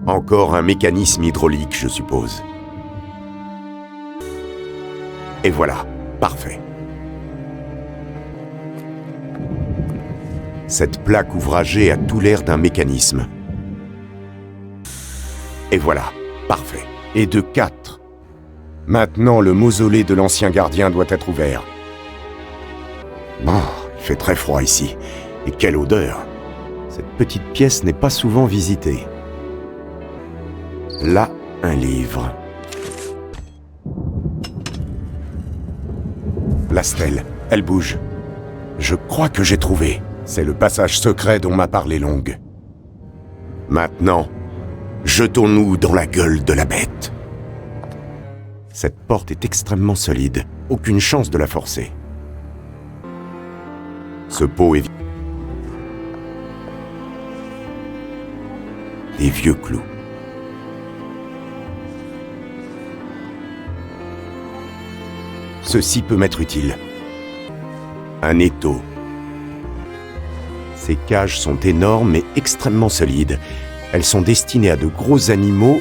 A: Encore un mécanisme hydraulique, je suppose. Et voilà, parfait. Cette plaque ouvragée a tout l'air d'un mécanisme. Et voilà, parfait. Et de 4. Maintenant, le mausolée de l'ancien gardien doit être ouvert. Bon, il fait très froid ici. Et quelle odeur! Cette petite pièce n'est pas souvent visitée. Là, un livre. La stèle, elle bouge. Je crois que j'ai trouvé. C'est le passage secret dont m'a parlé Long. Maintenant, jetons-nous dans la gueule de la bête. Cette porte est extrêmement solide. Aucune chance de la forcer. Ce pot est... Des vieux clous. Ceci peut m'être utile. Un étau. Ces cages sont énormes et extrêmement solides. Elles sont destinées à de gros animaux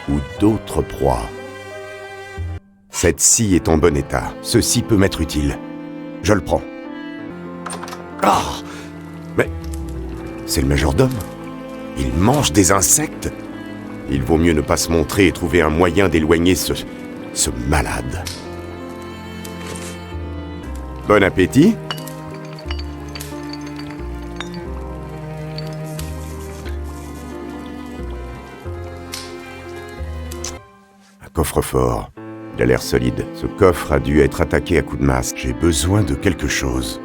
A: ou d'autres proies. Cette scie est en bon état. Ceci peut m'être utile. Je le prends. Ah! Mais... c'est le majordome. Il mange des insectes. Il vaut mieux ne pas se montrer et trouver un moyen d'éloigner ce malade. Bon appétit. Un coffre-fort. Il a l'air solide. Ce coffre a dû être attaqué à coups de masse. J'ai besoin de quelque chose.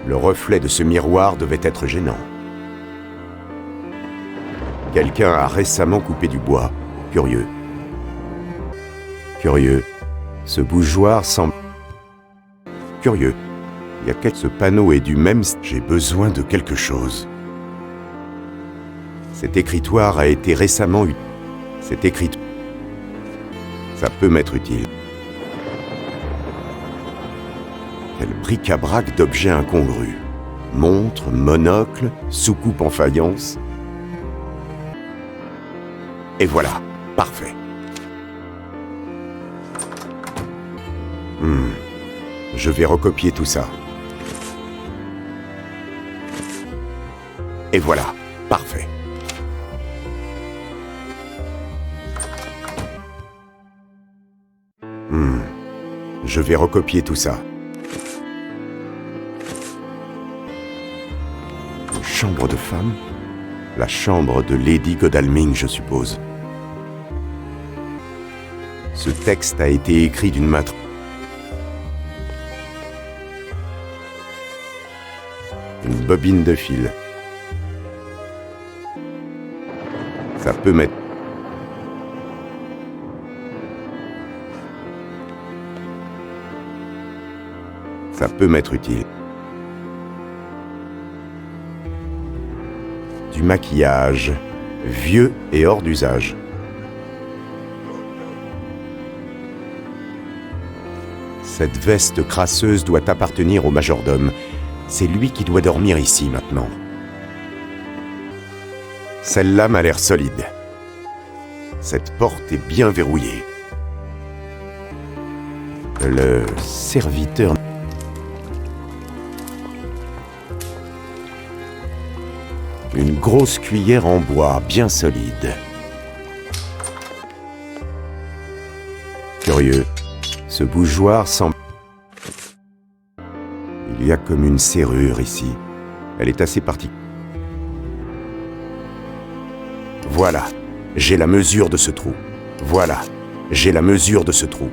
A: Le reflet de ce miroir devait être gênant. Quelqu'un a récemment coupé du bois. Curieux. Curieux. Ce bougeoir semble... Curieux. Il y a quelque... Ce panneau est du même... J'ai besoin de quelque chose. Cet écritoire a été récemment... Cet écritoire... Ça peut m'être utile. Quel bric-à-brac d'objets incongrus. Montre, monocle, soucoupe en faïence. Et voilà, parfait. Je vais recopier tout ça. Et voilà, parfait. Je vais recopier tout ça. chambre de femme? La chambre de Lady Godalming, je suppose. Ce texte a été écrit d'une main... Une bobine de fil. Ça peut m'être... Ça peut m'être utile. Du maquillage, vieux et hors d'usage. Cette veste crasseuse doit appartenir au majordome. C'est lui qui doit dormir ici maintenant. Celle-là m'a l'air solide. Cette porte est bien verrouillée. Le serviteur... Une grosse cuillère en bois, bien solide. Curieux, ce bougeoir semble... Il y a comme une serrure ici. Elle est assez particulière. Voilà, j'ai la mesure de ce trou. Voilà, j'ai la mesure de ce trou.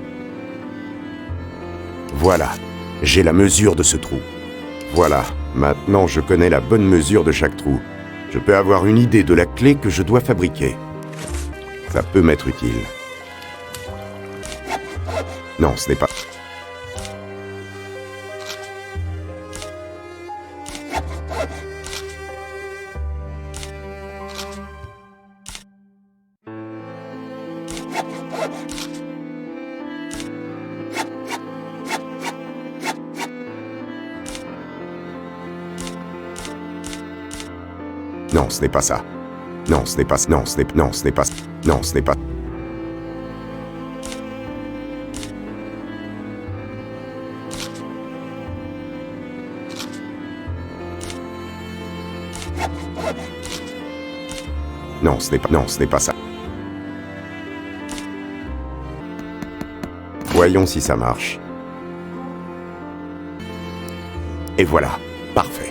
A: Voilà, j'ai la mesure de ce trou. Voilà, maintenant je connais la bonne mesure de chaque trou. Je peux avoir une idée de la clé que je dois fabriquer. Ça peut m'être utile. Non, ce n'est pas... Non, ce n'est pas ça. Non, ce n'est pas... Non, ce n'est... Non, ce n'est pas... Non, ce n'est pas... Non, ce n'est pas... Non, ce n'est pas ça. Voyons si ça marche. Et voilà. Parfait.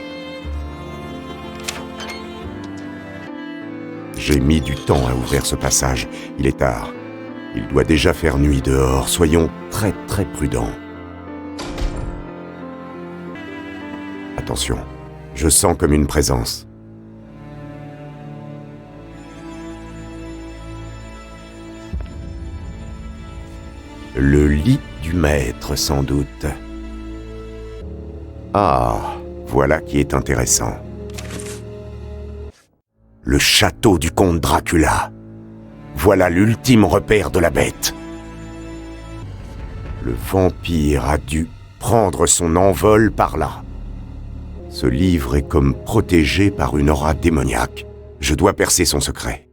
A: J'ai mis du temps à ouvrir ce passage. Il est tard. Il doit déjà faire nuit dehors. Soyons très très prudents. Attention. Je sens comme une présence. Le lit du maître, sans doute. Ah, voilà qui est intéressant. Le château du comte Dracula. Voilà l'ultime repère de la bête. Le vampire a dû prendre son envol par là. Ce livre est comme protégé par une aura démoniaque. Je dois percer son secret.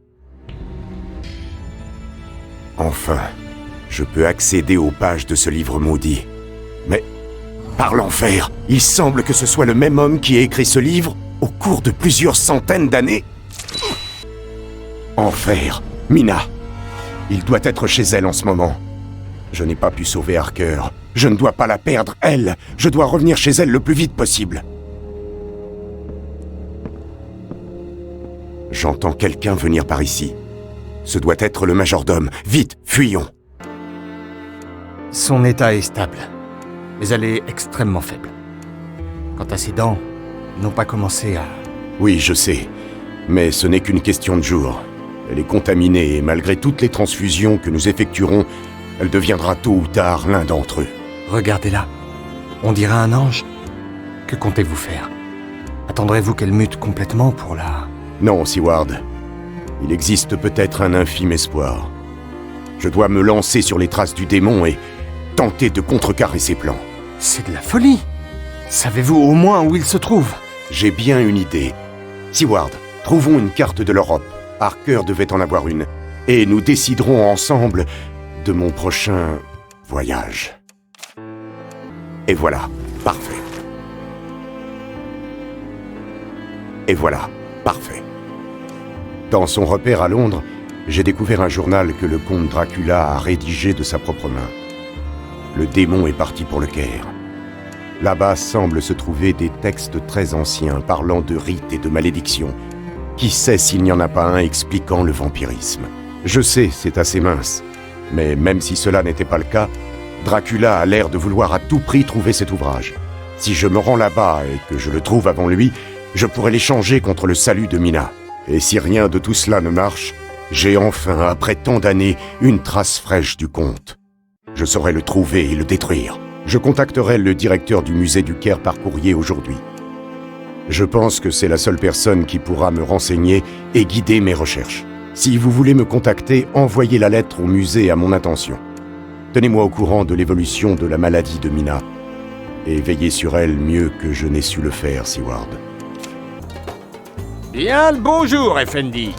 A: Enfin, je peux accéder aux pages de ce livre maudit. Mais, par l'enfer, il semble que ce soit le même homme qui a écrit ce livre au cours de plusieurs centaines d'années. Enfer, Mina. Il doit être chez elle en ce moment. Je n'ai pas pu sauver Harker. Je ne dois pas la perdre, elle. Je dois revenir chez elle le plus vite possible. J'entends quelqu'un venir par ici. Ce doit être le majordome. Vite, fuyons.
F: Son état est stable, mais elle est extrêmement faible. Quant à ses dents, elles n'ont pas commencé à...
A: Oui, je sais. Mais ce n'est qu'une question de jours. Elle est contaminée et malgré toutes les transfusions que nous effectuerons, elle deviendra tôt ou tard l'un d'entre eux.
F: Regardez-la. On dirait un ange. Que comptez-vous faire? Attendrez-vous qu'elle mute complètement pour la...
A: Non, Seward. Il existe peut-être un infime espoir. Je dois me lancer sur les traces du démon et tenter de contrecarrer ses plans.
F: C'est de la folie. Savez-vous au moins où il se trouve?
A: J'ai bien une idée. Seward, trouvons une carte de l'Europe. Harker devait en avoir une. Et nous déciderons ensemble de mon prochain voyage. Et voilà, parfait. Et voilà, parfait. Dans son repère à Londres, j'ai découvert un journal que le comte Dracula a rédigé de sa propre main. Le démon est parti pour le Caire. Là-bas semblent se trouver des textes très anciens parlant de rites et de malédictions. Qui sait s'il n'y en a pas un expliquant le vampirisme? Je sais, c'est assez mince. Mais même si cela n'était pas le cas, Dracula a l'air de vouloir à tout prix trouver cet ouvrage. Si je me rends là-bas et que je le trouve avant lui, je pourrais l'échanger contre le salut de Mina. Et si rien de tout cela ne marche, j'ai enfin, après tant d'années, une trace fraîche du conte. Je saurai le trouver et le détruire. Je contacterai le directeur du musée du Caire par courrier aujourd'hui. Je pense que c'est la seule personne qui pourra me renseigner et guider mes recherches. Si vous voulez me contacter, envoyez la lettre au musée à mon intention. Tenez-moi au courant de l'évolution de la maladie de Mina. Et veillez sur elle mieux que je n'ai su le faire, Seward.
F: Bien le bonjour, Effendi.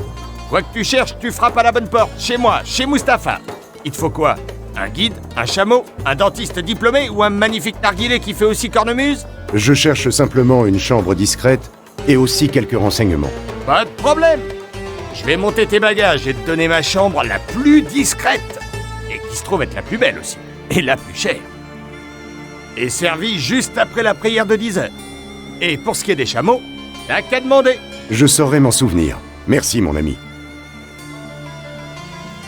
F: Quoi que tu cherches, tu frappes à la bonne porte. Chez moi, chez Mustapha. Il te faut quoi? Un guide? Un chameau? Un dentiste diplômé? Ou un magnifique narguilé qui fait aussi cornemuse?
A: Je cherche simplement une chambre discrète et aussi quelques renseignements.
F: Pas de problème. Je vais monter tes bagages et te donner ma chambre la plus discrète. Et qui se trouve être la plus belle aussi. Et la plus chère. Et servie juste après la prière de 10 heures. Et pour ce qui est des chameaux, t'as qu'à demander.
A: Je saurai m'en souvenir. Merci, mon ami.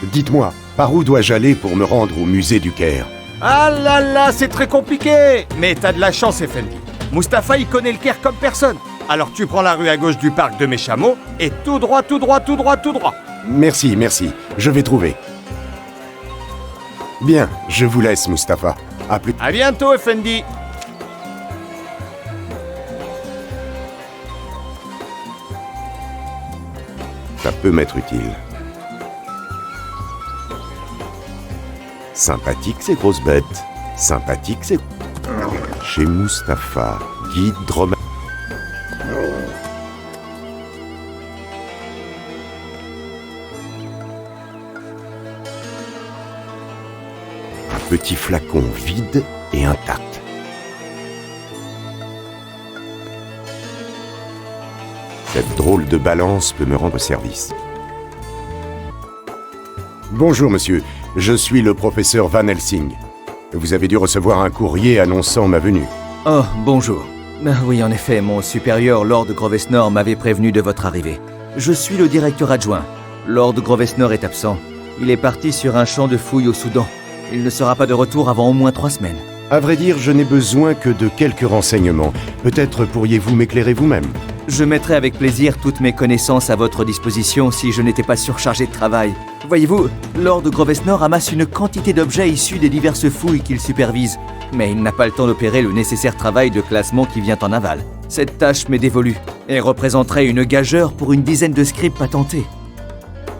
A: Dites-moi, par où dois-je aller pour me rendre au musée du Caire?
F: Ah là là, c'est très compliqué. Mais t'as de la chance, Effendi. Mustapha, il connaît le Caire comme personne. Alors tu prends la rue à gauche du parc de mes chameaux et tout droit, tout droit, tout droit, tout droit.
A: Merci, merci. Je vais trouver. Bien, je vous laisse, Mustapha. À plus.
F: À bientôt, Effendi.
A: Ça peut m'être utile. Sympathique ces grosses bêtes. Sympathique ces... Chez Mustapha, guide droma... Un petit flacon vide et intact. Cette drôle de balance peut me rendre service. Bonjour monsieur, je suis le professeur Van Helsing. Vous avez dû recevoir un courrier annonçant ma venue.
E: Oh, bonjour. Oui, en effet, mon supérieur, Lord Grovesnor, m'avait prévenu de votre arrivée. Je suis le directeur adjoint. Lord Grovesnor est absent. Il est parti sur un champ de fouilles au Soudan. Il ne sera pas de retour avant au moins 3 semaines.
A: À vrai dire, je n'ai besoin que de quelques renseignements. Peut-être pourriez-vous m'éclairer vous-même.
E: Je mettrai avec plaisir toutes mes connaissances à votre disposition si je n'étais pas surchargé de travail. Voyez-vous, Lord Grovesnor amasse une quantité d'objets issus des diverses fouilles qu'il supervise. Mais il n'a pas le temps d'opérer le nécessaire travail de classement qui vient en aval. Cette tâche m'est dévolue et représenterait une gageure pour une dizaine de scripts patentés.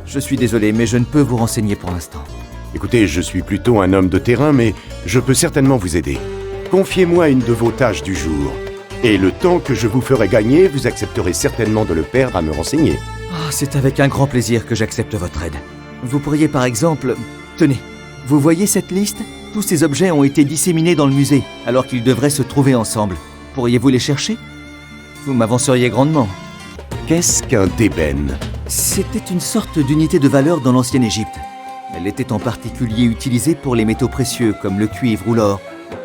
E: Je suis désolé, mais je ne peux vous renseigner pour l'instant.
A: Écoutez, je suis plutôt un homme de terrain, mais je peux certainement vous aider. Confiez-moi une de vos tâches du jour. Et le temps que je vous ferai gagner, vous accepterez certainement de le perdre à me renseigner.
E: Oh, c'est avec un grand plaisir que j'accepte votre aide. Vous pourriez par exemple... Tenez, vous voyez cette liste? Tous ces objets ont été disséminés dans le musée, alors qu'ils devraient se trouver ensemble. Pourriez-vous les chercher? Vous m'avanceriez grandement.
A: Qu'est-ce qu'un débène?
E: C'était une sorte d'unité de valeur dans l'ancienne Égypte. Elle était en particulier utilisée pour les métaux précieux comme le cuivre ou l'or,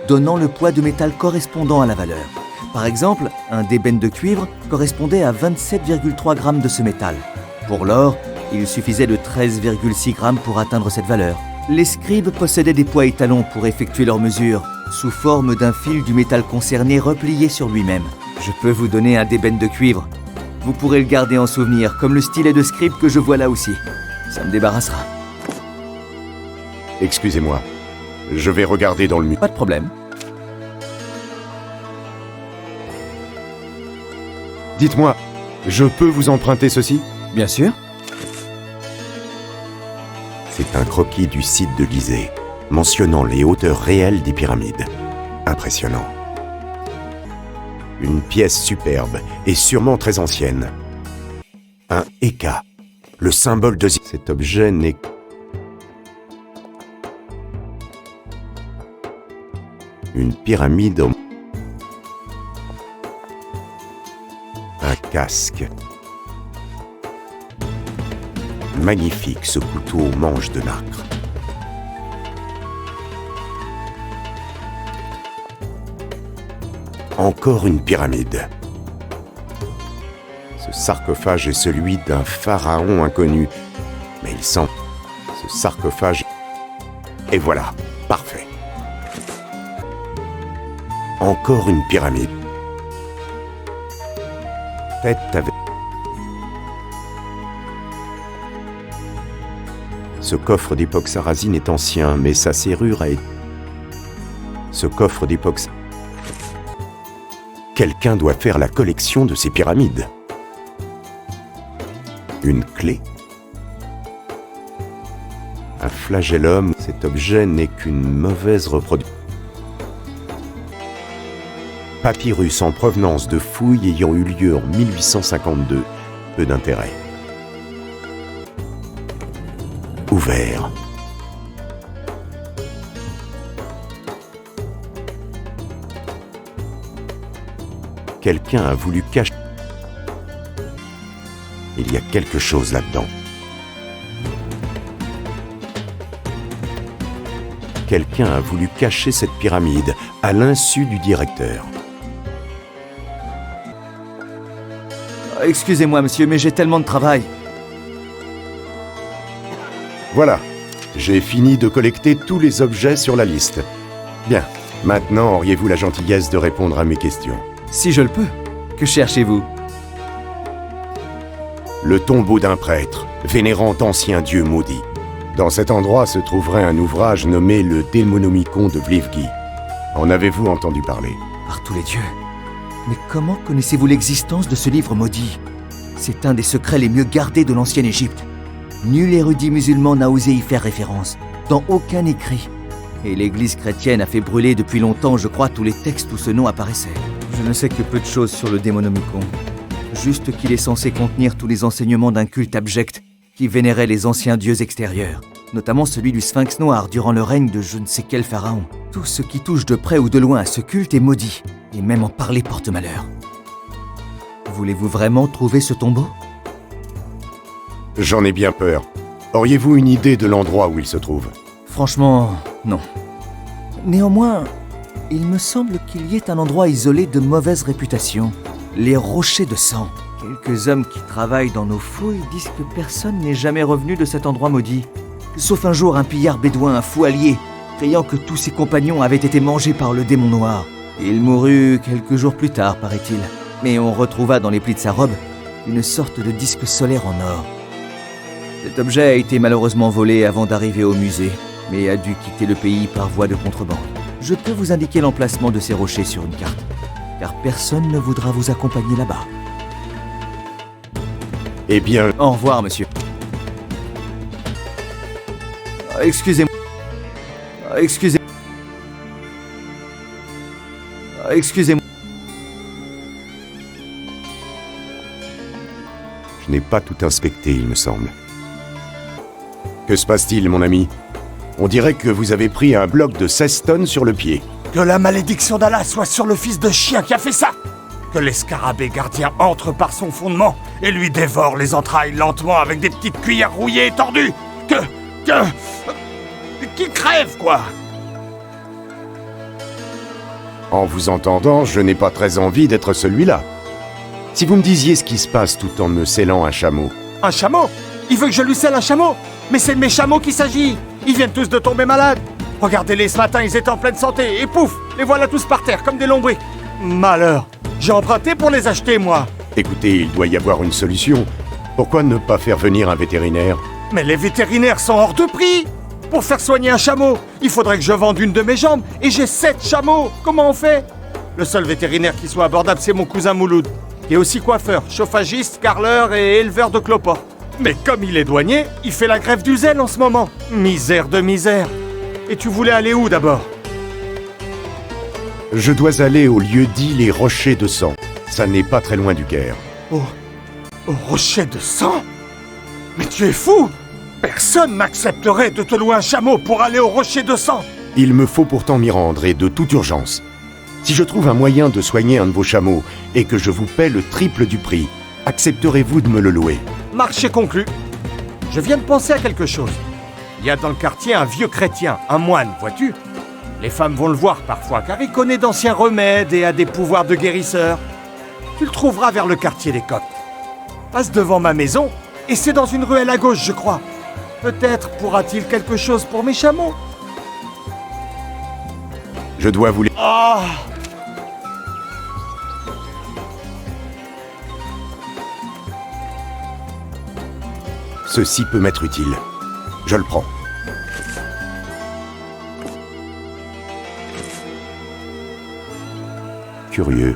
E: donnant le poids de métal correspondant à la valeur. Par exemple, un débène de cuivre correspondait à 27,3 grammes de ce métal. Pour l'or, il suffisait de 13,6 grammes pour atteindre cette valeur. Les scribes possédaient des poids étalons pour effectuer leurs mesures, sous forme d'un fil du métal concerné replié sur lui-même. Je peux vous donner un débène de cuivre. Vous pourrez le garder en souvenir, comme le stylet de scribe que je vois là aussi. Ça me débarrassera.
A: Excusez-moi, je vais regarder dans le mur.
E: Pas de problème.
A: Dites-moi, je peux vous emprunter ceci?
E: Bien sûr.
A: C'est un croquis du site de Gizeh, mentionnant les hauteurs réelles des pyramides. Impressionnant. Une pièce superbe et sûrement très ancienne. Un Eka, le symbole de... Cet objet n'est... Une pyramide en... Un casque. Magnifique ce couteau au manche de nacre. Encore une pyramide. Ce sarcophage est celui d'un pharaon inconnu. Mais il semble... Ce sarcophage... Et voilà, parfait. Encore une pyramide. Tête avec... Ce coffre d'époque sarrasine est ancien, mais sa serrure a été... Ce coffre d'époque... Quelqu'un doit faire la collection de ces pyramides. Une clé? Un flagellum, cet objet n'est qu'une mauvaise reproduction. Papyrus en provenance de fouilles ayant eu lieu en 1852. Peu d'intérêt. Ouvert. Quelqu'un a voulu cacher... Il y a quelque chose là-dedans. Quelqu'un a voulu cacher cette pyramide à l'insu du directeur.
E: Excusez-moi, monsieur, mais j'ai tellement de travail.
A: Voilà, j'ai fini de collecter tous les objets sur la liste. Bien, maintenant auriez-vous la gentillesse de répondre à mes questions?
E: Si je le peux. Que cherchez-vous?
A: Le tombeau d'un prêtre, vénérant ancien dieu maudit. Dans cet endroit se trouverait un ouvrage nommé le Démonomicon de Vlivgi. En avez-vous entendu parler?
E: Par tous les dieux. Mais comment connaissez-vous l'existence de ce livre maudit? C'est un des secrets les mieux gardés de l'ancienne Égypte. Nul érudit musulman n'a osé y faire référence, dans aucun écrit. Et l'église chrétienne a fait brûler depuis longtemps, je crois, tous les textes où ce nom apparaissait. Je ne sais que peu de choses sur le Démonomicon. Juste qu'il est censé contenir tous les enseignements d'un culte abject qui vénérait les anciens dieux extérieurs, notamment celui du Sphinx noir durant le règne de je ne sais quel pharaon. Tout ce qui touche de près ou de loin à ce culte est maudit, et même en parler porte malheur. Voulez-vous vraiment trouver ce tombeau?
A: J'en ai bien peur. Auriez-vous une idée de l'endroit où il se trouve?
E: Franchement, non. Néanmoins, il me semble qu'il y ait un endroit isolé de mauvaise réputation. Les rochers de sang. Quelques hommes qui travaillent dans nos fouilles disent que personne n'est jamais revenu de cet endroit maudit. Sauf un jour un pillard bédouin, un fou allié, criant que tous ses compagnons avaient été mangés par le démon noir. Il mourut quelques jours plus tard, paraît-il. Mais on retrouva dans les plis de sa robe une sorte de disque solaire en or. Cet objet a été malheureusement volé avant d'arriver au musée, mais a dû quitter le pays par voie de contrebande. Je peux vous indiquer l'emplacement de ces rochers sur une carte, car personne ne voudra vous accompagner là-bas.
A: Eh bien...
E: Au revoir, monsieur. Excusez-moi. Excusez-moi. Excusez-moi.
A: Je n'ai pas tout inspecté, il me semble. Que se passe-t-il, mon ami? On dirait que vous avez pris un bloc de 16 tonnes sur le pied.
F: Que la malédiction d'Allah soit sur le fils de chien qui a fait ça! Que l'escarabée gardien entre par son fondement et lui dévore les entrailles lentement avec des petites cuillères rouillées et tordues! Qu'il crève, quoi!
A: En vous entendant, je n'ai pas très envie d'être celui-là. Si vous me disiez ce qui se passe tout en me scellant un chameau...
F: Un chameau? Il veut que je lui selle un chameau? Mais c'est de mes chameaux qu'il s'agit! Ils viennent tous de tomber malades! Regardez-les ce matin, ils étaient en pleine santé, et pouf! Les voilà tous par terre, comme des lombrics! Malheur! J'ai emprunté pour les acheter, moi!
A: Écoutez, il doit y avoir une solution. Pourquoi ne pas faire venir un vétérinaire?
F: Mais les vétérinaires sont hors de prix! Pour faire soigner un chameau, il faudrait que je vende une de mes jambes, et j'ai 7 chameaux! Comment on fait? Le seul vétérinaire qui soit abordable, c'est mon cousin Mouloud, qui est aussi coiffeur, chauffagiste, carreleur et éleveur de cloportes. Mais comme il est douanier, il fait la grève du zèle en ce moment. Misère de misère. Et tu voulais aller où d'abord?
A: Je dois aller au lieu dit les Rochers de Sang. Ça n'est pas très loin du Caire.
F: Au rocher de sang? Mais tu es fou! Personne n'accepterait de te louer un chameau pour aller au rocher de sang!
A: Il me faut pourtant m'y rendre, et de toute urgence. Si je trouve un moyen de soigner un de vos chameaux, et que je vous paie le triple du prix, accepterez-vous de me le louer?
F: Marché conclu. Je viens de penser à quelque chose. Il y a dans le quartier un vieux chrétien, un moine, vois-tu? Les femmes vont le voir parfois, car il connaît d'anciens remèdes et a des pouvoirs de guérisseur. Tu le trouveras vers le quartier des Coptes. Passe devant ma maison, et c'est dans une ruelle à gauche, je crois. Peut-être pourra-t-il quelque chose pour mes chameaux.
A: Je dois vous...
F: Ah!
A: Ceci peut m'être utile. Je le prends. Curieux.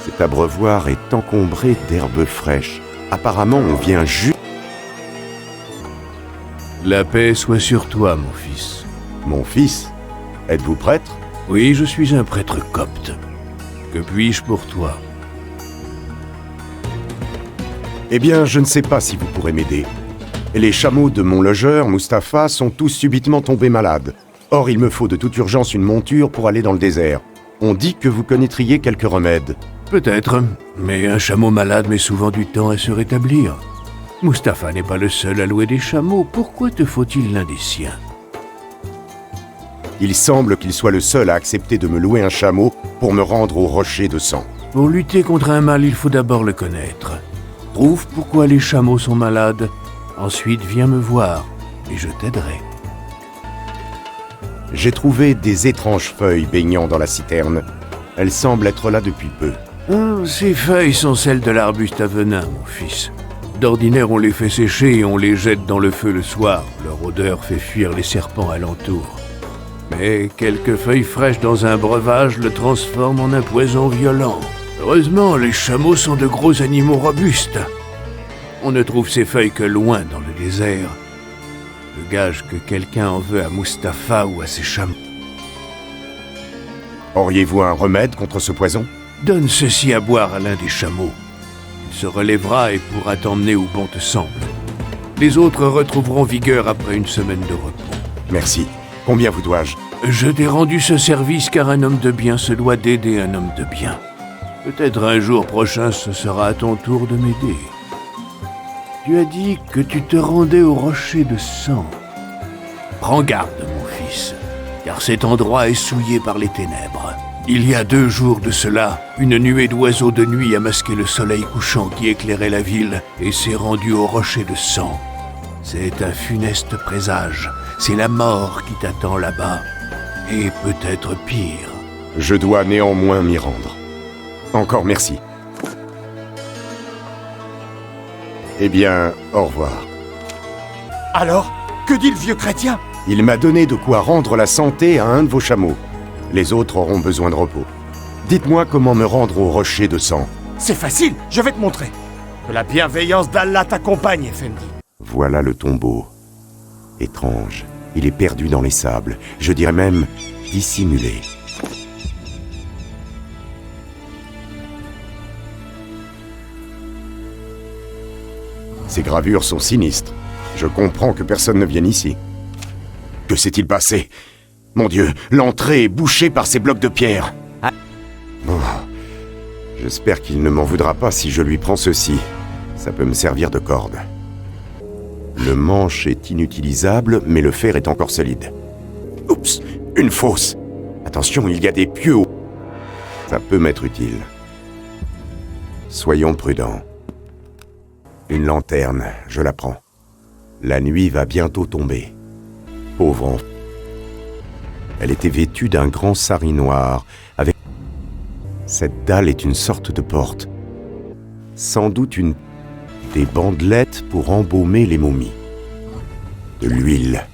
A: Cet abreuvoir est encombré d'herbes fraîches. Apparemment, on vient juste...
D: La paix soit sur toi, mon fils.
A: Mon fils, êtes-vous prêtre?
D: Oui, je suis un prêtre copte. Que puis-je pour toi?
A: Eh bien, je ne sais pas si vous pourrez m'aider. Les chameaux de mon logeur, Mustapha, sont tous subitement tombés malades. Or, il me faut de toute urgence une monture pour aller dans le désert. On dit que vous connaîtriez quelques remèdes.
D: Peut-être, mais un chameau malade met souvent du temps à se rétablir. Mustapha n'est pas le seul à louer des chameaux. Pourquoi te faut-il l'un des siens?
A: Il semble qu'il soit le seul à accepter de me louer un chameau pour me rendre au rocher de sang.
D: Pour lutter contre un mal, il faut d'abord le connaître. Trouve pourquoi les chameaux sont malades. Ensuite, viens me voir et je t'aiderai.
A: J'ai trouvé des étranges feuilles baignant dans la citerne. Elles semblent être là depuis peu.
D: Ces feuilles sont celles de l'arbuste à venin, mon fils. D'ordinaire, on les fait sécher et on les jette dans le feu le soir. Leur odeur fait fuir les serpents alentour. Mais quelques feuilles fraîches dans un breuvage le transforment en un poison violent. Heureusement, les chameaux sont de gros animaux robustes. On ne trouve ces feuilles que loin dans le désert. Je gage que quelqu'un en veut à Mustapha ou à ses chameaux.
A: Auriez-vous un remède contre ce poison?
D: Donne ceci à boire à l'un des chameaux. Il se relèvera et pourra t'emmener où bon te semble. Les autres retrouveront vigueur après une semaine de repos.
A: Merci. Combien vous dois-je?
D: Je t'ai rendu ce service car un homme de bien se doit d'aider un homme de bien. Peut-être un jour prochain, ce sera à ton tour de m'aider. Tu as dit que tu te rendais au rocher de sang. Prends garde, mon fils, car cet endroit est souillé par les ténèbres. Il y a 2 jours de cela, une nuée d'oiseaux de nuit a masqué le soleil couchant qui éclairait la ville et s'est rendu au rocher de sang. C'est un funeste présage. C'est la mort qui t'attend là-bas. Et peut-être pire.
A: Je dois néanmoins m'y rendre. Encore merci. Eh bien, au revoir.
F: Alors, que dit le vieux chrétien?
A: Il m'a donné de quoi rendre la santé à un de vos chameaux. Les autres auront besoin de repos. Dites-moi comment me rendre au rocher de sang.
F: C'est facile, je vais te montrer. Que la bienveillance d'Allah t'accompagne, Effendi.
A: Voilà le tombeau. Étrange. Il est perdu dans les sables. Je dirais même dissimulé. Ces gravures sont sinistres. Je comprends que personne ne vienne ici. Que s'est-il passé? Mon Dieu, l'entrée est bouchée par ces blocs de pierre. Oh. J'espère qu'il ne m'en voudra pas si je lui prends ceci. Ça peut me servir de corde. Le manche est inutilisable, mais le fer est encore solide. Oups, une fosse. Attention, il y a des pieux. Ça peut m'être utile. Soyons prudents. Une lanterne, je la prends. La nuit va bientôt tomber. Pauvre enfant. Elle était vêtue d'un grand sari noir, avec... Cette dalle est une sorte de porte. Sans doute des bandelettes pour embaumer les momies. De l'huile.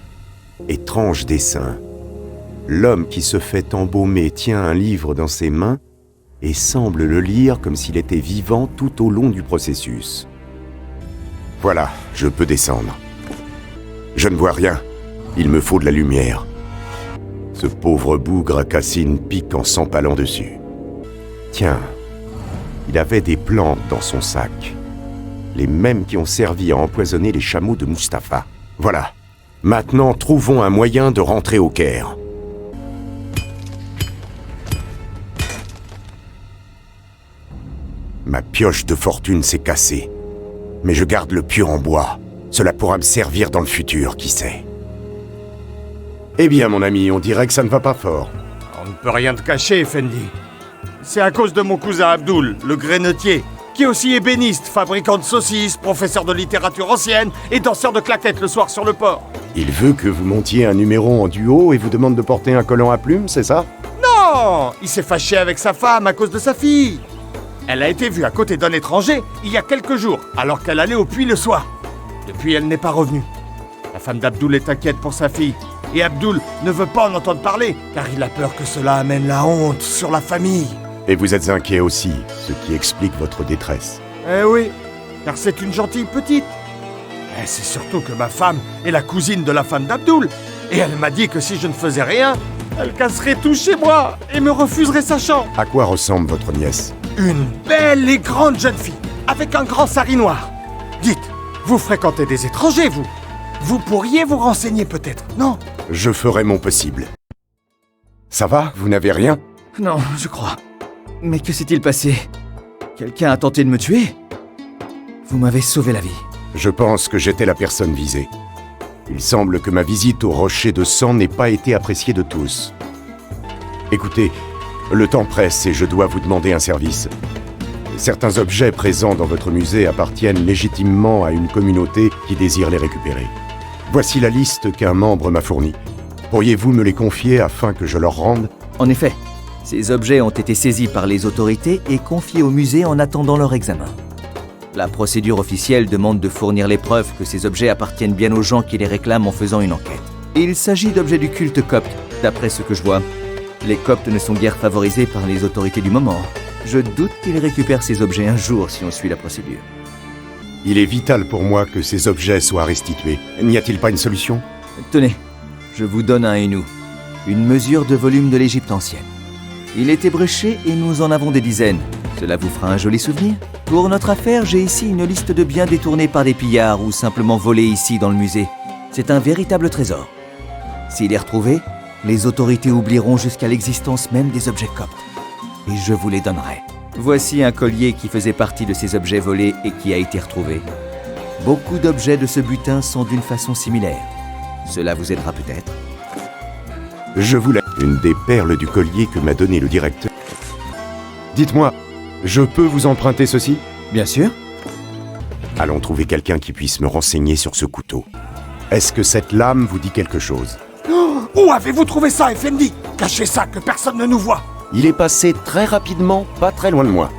A: Étrange dessin. L'homme qui se fait embaumer tient un livre dans ses mains et semble le lire comme s'il était vivant tout au long du processus. Voilà, je peux descendre. Je ne vois rien. Il me faut de la lumière. Ce pauvre bougre à Cassine pique en s'empalant dessus. Tiens, il avait des plantes dans son sac. Les mêmes qui ont servi à empoisonner les chameaux de Mustapha. Voilà. Maintenant, trouvons un moyen de rentrer au Caire. Ma pioche de fortune s'est cassée. Mais je garde le pieu en bois. Cela pourra me servir dans le futur, qui sait. Eh bien, mon ami, on dirait que ça ne va pas fort.
F: On ne peut rien te cacher, Effendi. C'est à cause de mon cousin Abdul, le grenetier, qui est aussi ébéniste, fabricant de saucisses, professeur de littérature ancienne et danseur de claquettes le soir sur le port.
A: Il veut que vous montiez un numéro en duo et vous demande de porter un collant à plumes, c'est ça?
F: Non! Il s'est fâché avec sa femme à cause de sa fille. Elle a été vue à côté d'un étranger il y a quelques jours, alors qu'elle allait au puits le soir. Depuis, elle n'est pas revenue. La femme d'Abdul est inquiète pour sa fille. Et Abdul ne veut pas en entendre parler, car il a peur que cela amène la honte sur la famille.
A: Et vous êtes inquiet aussi, ce qui explique votre détresse.
F: Eh oui, car c'est une gentille petite. Et c'est surtout que ma femme est la cousine de la femme d'Abdul. Et elle m'a dit que si je ne faisais rien, elle casserait tout chez moi et me refuserait sa chambre.
A: À quoi ressemble votre nièce?
F: Une belle et grande jeune fille, avec un grand sari noir. Dites, vous fréquentez des étrangers, vous? Vous pourriez vous renseigner peut-être, non?
A: Je ferai mon possible. Ça va? Vous n'avez rien?
E: Non, je crois. Mais que s'est-il passé? Quelqu'un a tenté de me tuer? Vous m'avez sauvé la vie.
A: Je pense que j'étais la personne visée. Il semble que ma visite au rocher de sang n'ait pas été appréciée de tous. Écoutez, le temps presse et je dois vous demander un service. Certains objets présents dans votre musée appartiennent légitimement à une communauté qui désire les récupérer. Voici la liste qu'un membre m'a fournie. Pourriez-vous me les confier afin que je leur rende?
E: En effet, ces objets ont été saisis par les autorités et confiés au musée en attendant leur examen. La procédure officielle demande de fournir les preuves que ces objets appartiennent bien aux gens qui les réclament en faisant une enquête. Il s'agit d'objets du culte copte, d'après ce que je vois. Les coptes ne sont guère favorisés par les autorités du moment. Je doute qu'ils récupèrent ces objets un jour si on suit la procédure.
A: Il est vital pour moi que ces objets soient restitués. N'y a-t-il pas une solution?
E: Tenez, je vous donne un Hénou, une mesure de volume de l'Égypte ancienne. Il est ébréché et nous en avons des dizaines. Cela vous fera un joli souvenir. Pour notre affaire, j'ai ici une liste de biens détournés par des pillards ou simplement volés ici dans le musée. C'est un véritable trésor. S'il est retrouvé, les autorités oublieront jusqu'à l'existence même des objets coptes. Et je vous les donnerai. Voici un collier qui faisait partie de ces objets volés et qui a été retrouvé. Beaucoup d'objets de ce butin sont d'une façon similaire. Cela vous aidera peut-être.
A: Je vous la... Une des perles du collier que m'a donné le directeur. Dites-moi, je peux vous emprunter ceci?
E: Bien sûr.
A: Allons trouver quelqu'un qui puisse me renseigner sur ce couteau. Est-ce que cette lame vous dit quelque chose?
F: Où avez-vous trouvé ça, Effendi? Cachez ça, que personne ne nous voit.
A: Il est passé très rapidement, pas très loin de moi.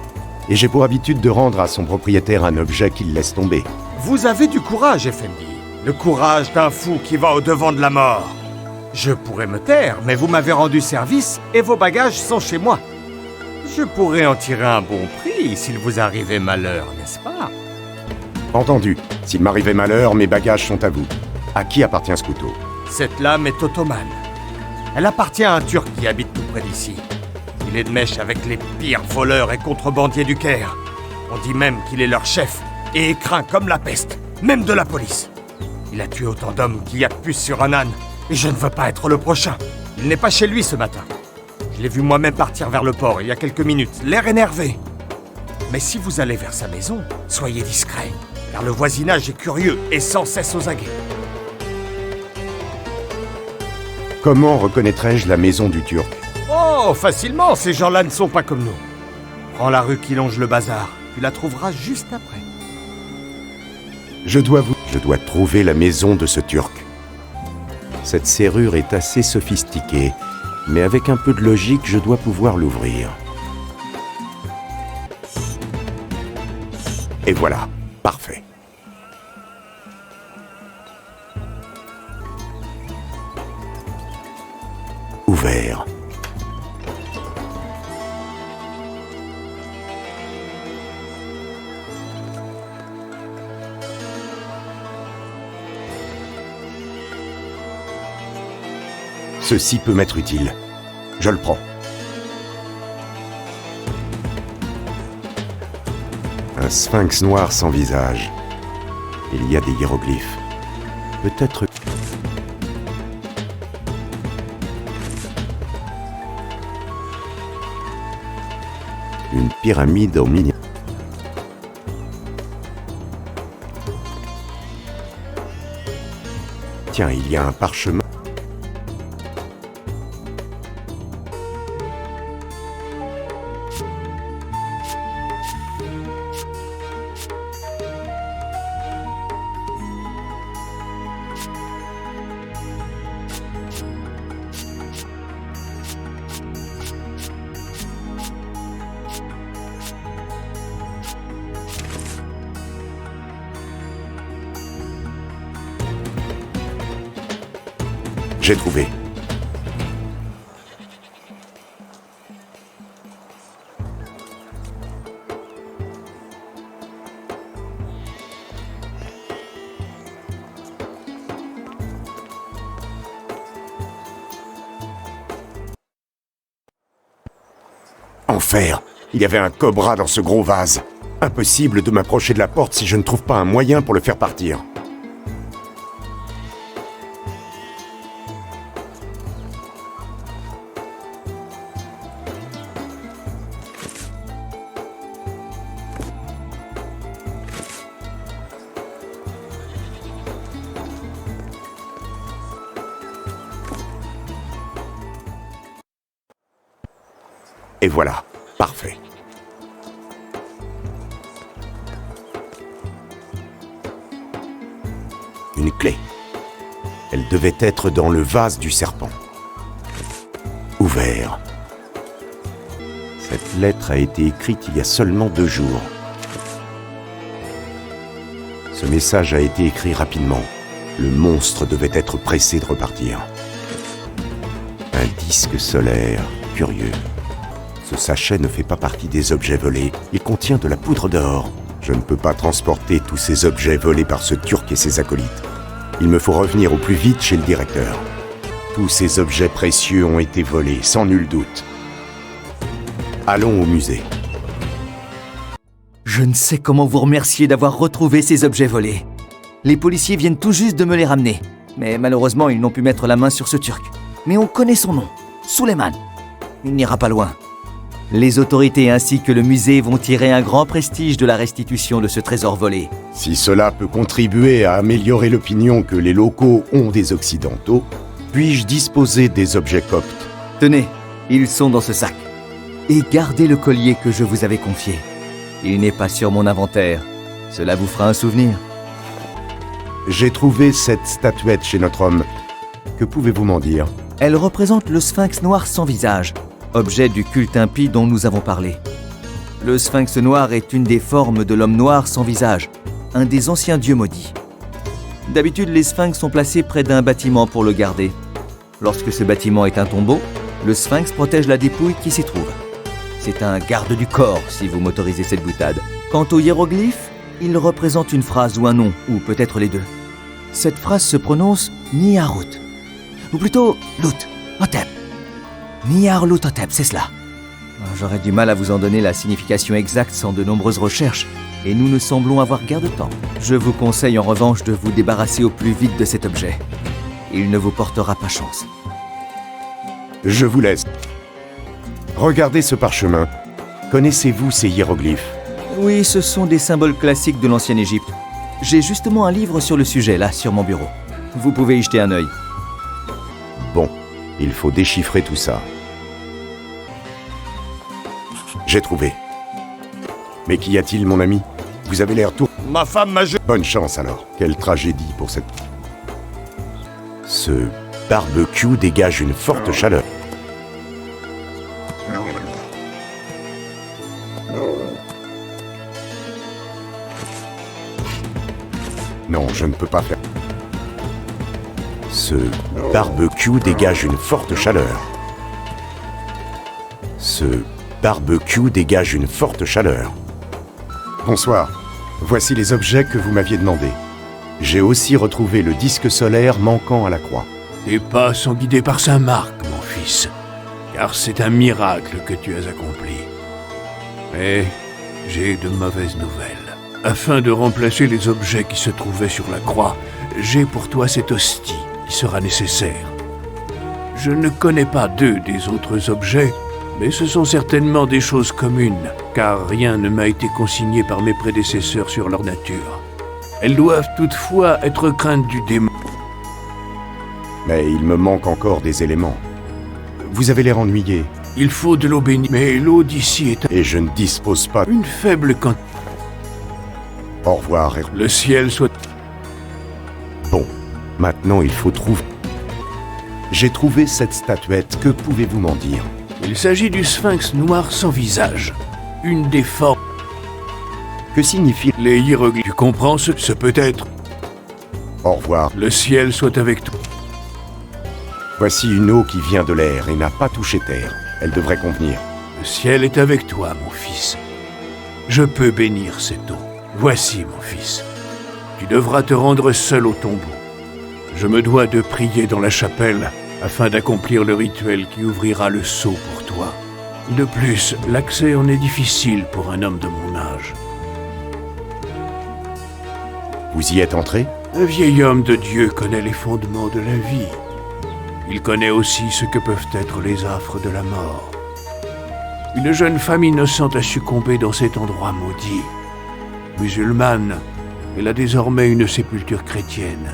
A: Et j'ai pour habitude de rendre à son propriétaire un objet qu'il laisse tomber.
F: Vous avez du courage, Effendi. Le courage d'un fou qui va au-devant de la mort. Je pourrais me taire, mais vous m'avez rendu service et vos bagages sont chez moi. Je pourrais en tirer un bon prix s'il vous arrivait malheur, n'est-ce pas?
A: Entendu. S'il m'arrivait malheur, mes bagages sont à vous. À qui appartient ce couteau?
F: Cette lame est ottomane. Elle appartient à un Turc qui habite tout près d'ici. Il est de mèche avec les pires voleurs et contrebandiers du Caire. On dit même qu'il est leur chef et est craint comme la peste, même de la police. Il a tué autant d'hommes qu'il y a de puces sur un âne, et je ne veux pas être le prochain. Il n'est pas chez lui ce matin. Je l'ai vu moi-même partir vers le port il y a quelques minutes, l'air énervé. Mais si vous allez vers sa maison, soyez discret, car le voisinage est curieux et sans cesse aux aguets.
A: Comment reconnaîtrais-je la maison du Turc?
F: Oh, facilement, ces gens-là ne sont pas comme nous. Prends la rue qui longe le bazar, tu la trouveras juste après.
A: Je dois trouver la maison de ce Turc. Cette serrure est assez sophistiquée, mais avec un peu de logique, je dois pouvoir l'ouvrir. Et voilà, parfait. Ouvert. Ceci peut m'être utile. Je le prends. Un sphinx noir sans visage. Il y a des hiéroglyphes. Peut-être... Une pyramide en miniature. Tiens, il y a un parchemin. J'ai trouvé. Enfer! Il y avait un cobra dans ce gros vase. Impossible de m'approcher de la porte si je ne trouve pas un moyen pour le faire partir. Et voilà, parfait. Une clé. Elle devait être dans le vase du serpent. Ouvert. Cette lettre a été écrite il y a seulement 2 jours. Ce message a été écrit rapidement. Le monstre devait être pressé de repartir. Un disque solaire, curieux. Ce sachet ne fait pas partie des objets volés. Il contient de la poudre d'or. Je ne peux pas transporter tous ces objets volés par ce Turc et ses acolytes. Il me faut revenir au plus vite chez le directeur. Tous ces objets précieux ont été volés, sans nul doute. Allons au musée.
E: Je ne sais comment vous remercier d'avoir retrouvé ces objets volés. Les policiers viennent tout juste de me les ramener. Mais malheureusement, ils n'ont pu mettre la main sur ce Turc. Mais on connaît son nom, Suleiman. Il n'ira pas loin. Les autorités ainsi que le musée vont tirer un grand prestige de la restitution de ce trésor volé.
A: Si cela peut contribuer à améliorer l'opinion que les locaux ont des Occidentaux, puis-je disposer des objets coptes?
E: Tenez, ils sont dans ce sac. Et gardez le collier que je vous avais confié. Il n'est pas sur mon inventaire. Cela vous fera un souvenir.
A: J'ai trouvé cette statuette chez notre homme. Que pouvez-vous m'en dire?
E: Elle représente le sphinx noir sans visage, objet du culte impie dont nous avons parlé. Le sphinx noir est une des formes de l'homme noir sans visage, un des anciens dieux maudits. D'habitude, les sphinx sont placés près d'un bâtiment pour le garder. Lorsque ce bâtiment est un tombeau, le sphinx protège la dépouille qui s'y trouve. C'est un garde du corps, si vous m'autorisez cette boutade. Quant au hiéroglyphe, il représente une phrase ou un nom, ou peut-être les deux. Cette phrase se prononce Niarut, ou plutôt Lut, Hotep. Niar-Lut Hotep, c'est cela. J'aurais du mal à vous en donner la signification exacte sans de nombreuses recherches, et nous ne semblons avoir guère de temps. Je vous conseille en revanche de vous débarrasser au plus vite de cet objet. Il ne vous portera pas chance.
A: Je vous laisse. Regardez ce parchemin. Connaissez-vous ces hiéroglyphes?
E: Oui, ce sont des symboles classiques de l'ancienne Égypte. J'ai justement un livre sur le sujet, là, sur mon bureau. Vous pouvez y jeter un œil.
A: Bon, il faut déchiffrer tout ça. J'ai trouvé. Mais qu'y a-t-il, mon ami? Vous avez l'air tout...
F: Ma femme m'a jeté...
A: Bonne chance, alors. Quelle tragédie pour cette... Ce barbecue dégage une forte chaleur. Non, je ne peux pas faire... Ce barbecue dégage une forte chaleur. Ce barbecue dégage une forte chaleur. Bonsoir. Voici les objets que vous m'aviez demandés. J'ai aussi retrouvé le disque solaire manquant à la croix.
D: Tes pas sont guidés par Saint-Marc, mon fils, car c'est un miracle que tu as accompli. Mais j'ai de mauvaises nouvelles. Afin de remplacer les objets qui se trouvaient sur la croix, j'ai pour toi cette hostie qui sera nécessaire. Je ne connais pas deux des autres objets, mais ce sont certainement des choses communes, car rien ne m'a été consigné par mes prédécesseurs sur leur nature. Elles doivent toutefois être craintes du démon.
A: Mais il me manque encore des éléments. Vous avez l'air ennuyé.
D: Il faut de l'eau bénie, mais l'eau d'ici est
A: Et je ne dispose pas...
D: une faible quantité.
A: Au revoir.
D: Le ciel soit...
A: Bon, maintenant il faut trouver... J'ai trouvé cette statuette, que pouvez-vous m'en dire?
D: Il s'agit du sphinx noir sans visage. Une des formes...
A: Que signifie...
D: Les hiéroglyphes. Tu comprends ce peut être?
A: Au revoir.
D: Le ciel soit avec toi.
A: Voici une eau qui vient de l'air et n'a pas touché terre. Elle devrait convenir.
D: Le ciel est avec toi, mon fils. Je peux bénir cette eau. Voici, mon fils. Tu devras te rendre seul au tombeau. Je me dois de prier dans la chapelle afin d'accomplir le rituel qui ouvrira le sceau pour toi. De plus, l'accès en est difficile pour un homme de mon âge.
A: Vous y êtes entré?
D: Un vieil homme de Dieu connaît les fondements de la vie. Il connaît aussi ce que peuvent être les affres de la mort. Une jeune femme innocente a succombé dans cet endroit maudit. Musulmane, elle a désormais une sépulture chrétienne.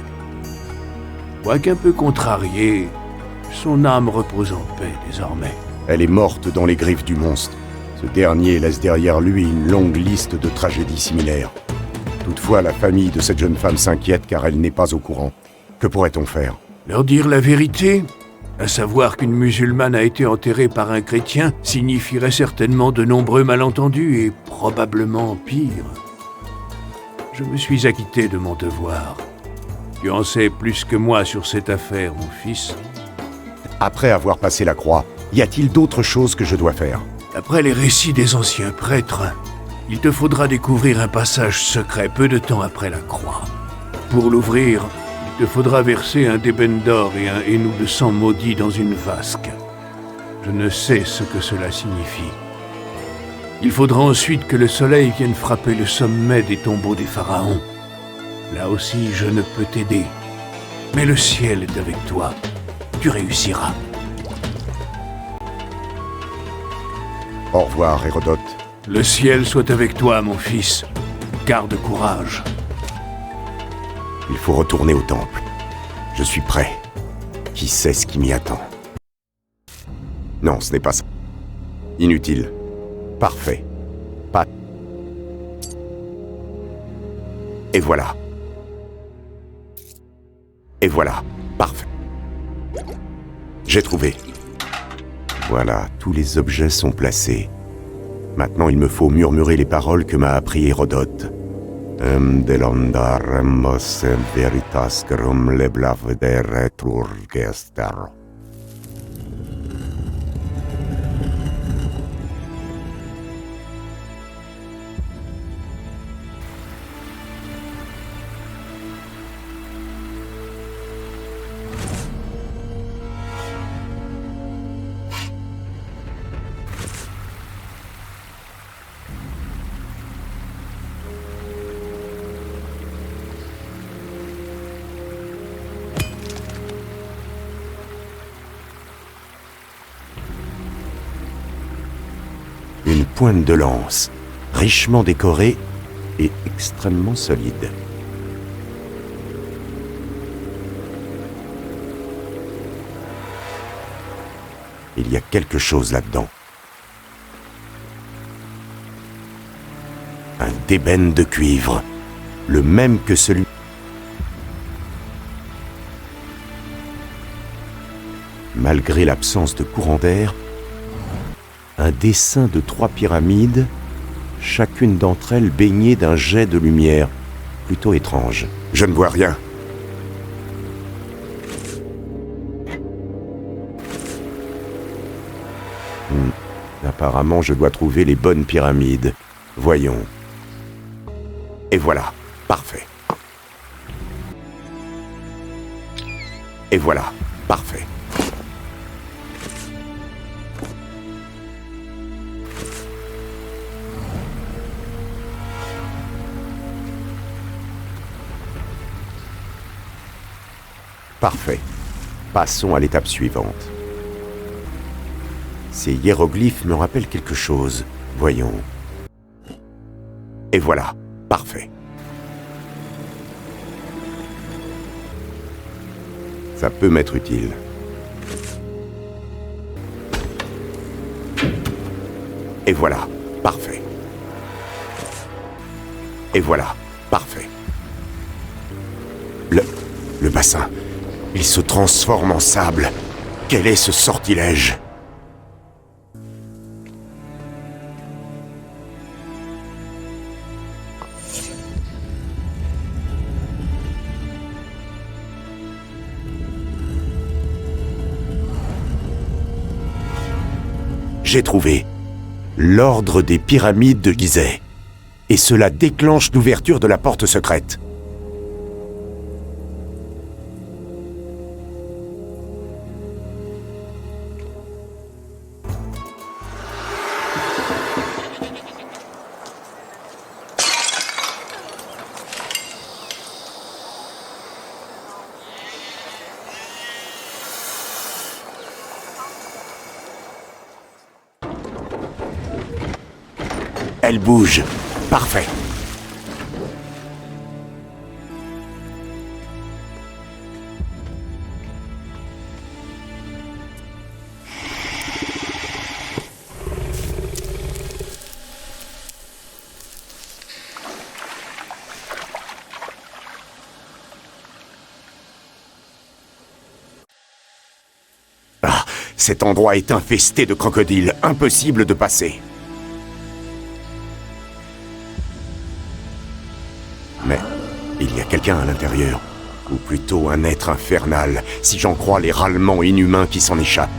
D: Quoiqu'un peu contrariée, son âme repose en paix désormais.
A: Elle est morte dans les griffes du monstre. Ce dernier laisse derrière lui une longue liste de tragédies similaires. Toutefois, la famille de cette jeune femme s'inquiète car elle n'est pas au courant. Que pourrait-on faire?
D: Leur dire la vérité, à savoir qu'une musulmane a été enterrée par un chrétien, signifierait certainement de nombreux malentendus et probablement pire. Je me suis acquitté de mon devoir. Tu en sais plus que moi sur cette affaire, mon fils.
A: Après avoir passé la croix, y a-t-il d'autres choses que je dois faire?
D: D'après les récits des anciens prêtres, il te faudra découvrir un passage secret peu de temps après la croix. Pour l'ouvrir, il te faudra verser un débène d'or et un hénou de sang maudit dans une vasque. Je ne sais ce que cela signifie. Il faudra ensuite que le soleil vienne frapper le sommet des tombeaux des pharaons. Là aussi, je ne peux t'aider. Mais le ciel est avec toi. Tu réussiras.
A: Au revoir, Hérodote.
D: Le ciel soit avec toi, mon fils. Garde courage.
A: Il faut retourner au temple. Je suis prêt. Qui sait ce qui m'y attend? Non, ce n'est pas ça. Inutile. Parfait. Pas. Et voilà. Et voilà. Parfait. J'ai trouvé. Voilà, tous les objets sont placés. Maintenant, il me faut murmurer les paroles que m'a appris Hérodote. Une pointe de lance, richement décorée et extrêmement solide. Il y a quelque chose là-dedans. Un débène de cuivre, le même que celui... Malgré l'absence de courant d'air, un dessin de 3 pyramides, chacune d'entre elles baignée d'un jet de lumière, plutôt étrange. Je ne vois rien. Apparemment, je dois trouver les bonnes pyramides. Voyons. Et voilà. Parfait. Et voilà. Parfait. Parfait. Passons à l'étape suivante. Ces hiéroglyphes me rappellent quelque chose. Voyons. Et voilà. Parfait. Ça peut m'être utile. Et voilà. Parfait. Et voilà. Parfait. Le bassin. Il se transforme en sable. Quel est ce sortilège? J'ai trouvé. L'ordre des pyramides de Gizeh. Et cela déclenche l'ouverture de la porte secrète. Elle bouge. Parfait. Ah, cet endroit est infesté de crocodiles. Impossible de passer. Mais il y a quelqu'un à l'intérieur, ou plutôt un être infernal, si j'en crois les râlements inhumains qui s'en échappent.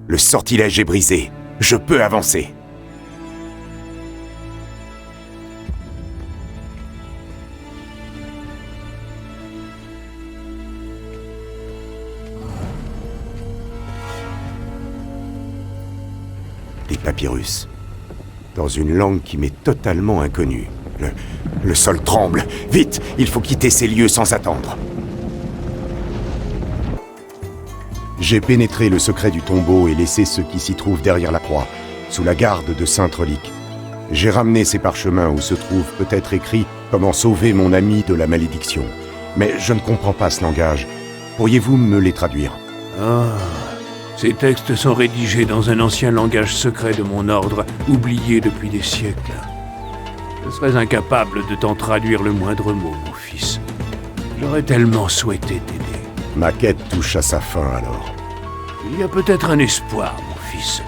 A: Le sortilège est brisé. Je peux avancer. Des papyrus. Dans une langue qui m'est totalement inconnue. Le sol tremble. Vite, il faut quitter ces lieux sans attendre. J'ai pénétré le secret du tombeau et laissé ceux qui s'y trouvent derrière la croix, sous la garde de saintes reliques. J'ai ramené ces parchemins où se trouve peut-être écrit comment sauver mon ami de la malédiction. Mais je ne comprends pas ce langage. Pourriez-vous me les traduire?
D: Ah, ces textes sont rédigés dans un ancien langage secret de mon ordre, oublié depuis des siècles. Je serais incapable de t'en traduire le moindre mot, mon fils. J'aurais tellement souhaité t'aider.
A: Ma quête touche à sa fin alors.
D: Il y a peut-être un espoir, mon fils.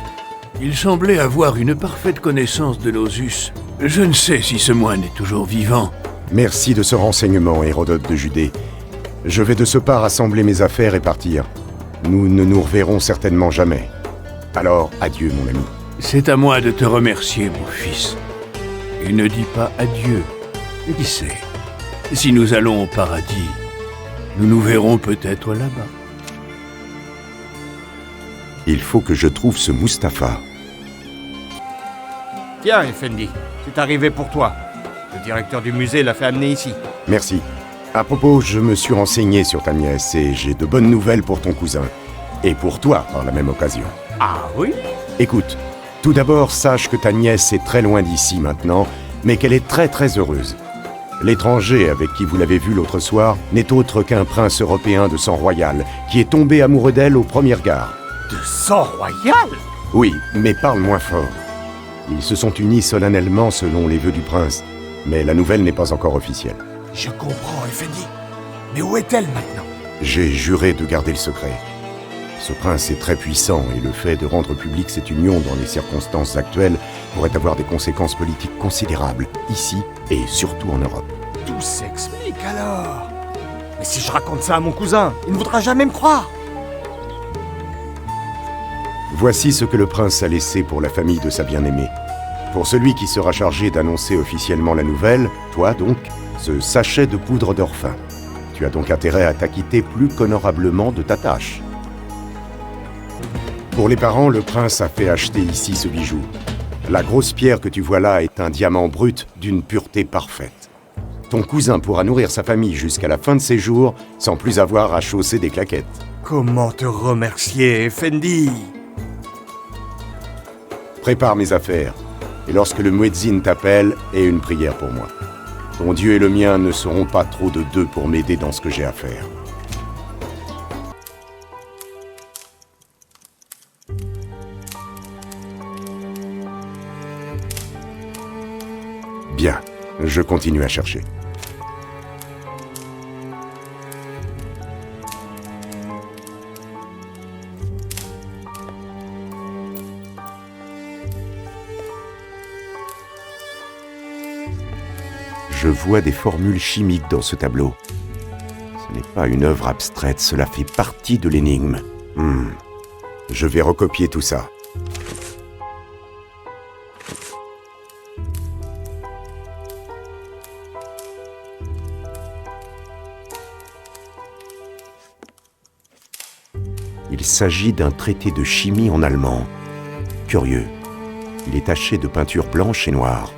D: Il semblait avoir une parfaite connaissance de l'Osus. Je ne sais si ce moine est toujours vivant.
A: Merci de ce renseignement, Hérodote de Judée. Je vais de ce pas rassembler mes affaires et partir. Nous ne nous reverrons certainement jamais. Alors, adieu, mon ami.
D: C'est à moi de te remercier, mon fils. Et ne dis pas adieu. Qui sait, si nous allons au paradis, nous nous verrons peut-être là-bas.
A: Il faut que je trouve ce Mustapha.
F: Tiens, Effendi, c'est arrivé pour toi. Le directeur du musée l'a fait amener ici.
A: Merci. À propos, je me suis renseigné sur ta nièce et j'ai de bonnes nouvelles pour ton cousin. Et pour toi, par la même occasion.
F: Ah oui?
A: Écoute, tout d'abord, sache que ta nièce est très loin d'ici maintenant, mais qu'elle est très très heureuse. L'étranger avec qui vous l'avez vu l'autre soir n'est autre qu'un prince européen de sang royal, qui est tombé amoureux d'elle aux premières gares.
F: De sang royal?
A: Oui, mais parle moins fort. Ils se sont unis solennellement selon les vœux du prince, mais la nouvelle n'est pas encore officielle.
F: Je comprends, Effendi. Mais où est-elle maintenant?
A: J'ai juré de garder le secret. Ce prince est très puissant et le fait de rendre public cette union dans les circonstances actuelles pourrait avoir des conséquences politiques considérables, ici et surtout en Europe.
F: Tout s'explique alors. Mais si je raconte ça à mon cousin, il ne voudra jamais me croire.
A: Voici ce que le prince a laissé pour la famille de sa bien-aimée. Pour celui qui sera chargé d'annoncer officiellement la nouvelle, toi donc, ce sachet de poudre d'orphin. Tu as donc intérêt à t'acquitter plus qu'honorablement de ta tâche. Pour les parents, le prince a fait acheter ici ce bijou. La grosse pierre que tu vois là est un diamant brut d'une pureté parfaite. Ton cousin pourra nourrir sa famille jusqu'à la fin de ses jours sans plus avoir à chausser des claquettes.
F: Comment te remercier, Effendi?
A: Prépare mes affaires, et lorsque le muezzin t'appelle, aie une prière pour moi. Ton Dieu et le mien ne seront pas trop de deux pour m'aider dans ce que j'ai à faire. Bien, je continue à chercher. Je vois des formules chimiques dans ce tableau. Ce n'est pas une œuvre abstraite, cela fait partie de l'énigme. Je vais recopier tout ça. Il s'agit d'un traité de chimie en allemand. Curieux. Il est taché de peinture blanche et noire.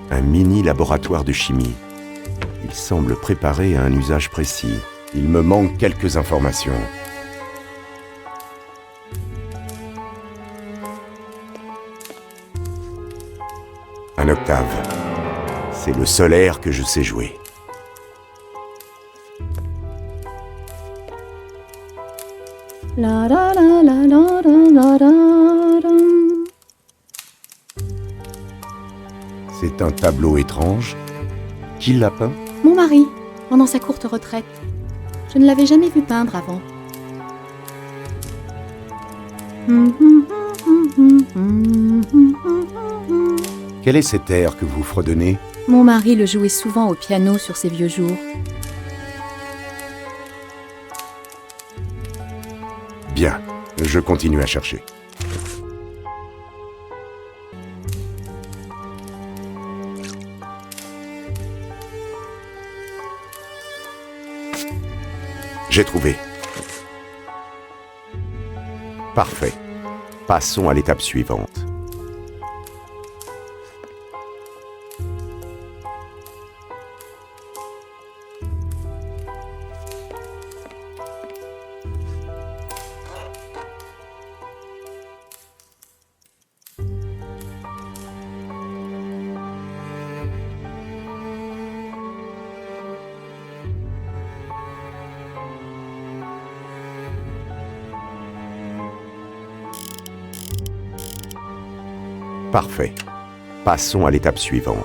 A: Un mini laboratoire de chimie. Il semble préparé à un usage précis. Il me manque quelques informations. Un octave. C'est le seul air que je sais jouer.
G: La la la la la la la la.
A: C'est un tableau étrange. Qui l'a peint?
G: Mon mari, pendant sa courte retraite. Je ne l'avais jamais vu peindre avant.
A: Quel est cet air que vous fredonnez?
G: Mon mari le jouait souvent au piano sur ses vieux jours.
A: Bien, je continue à chercher. J'ai trouvé. Parfait. Passons à l'étape suivante. Parfait. Passons à l'étape suivante.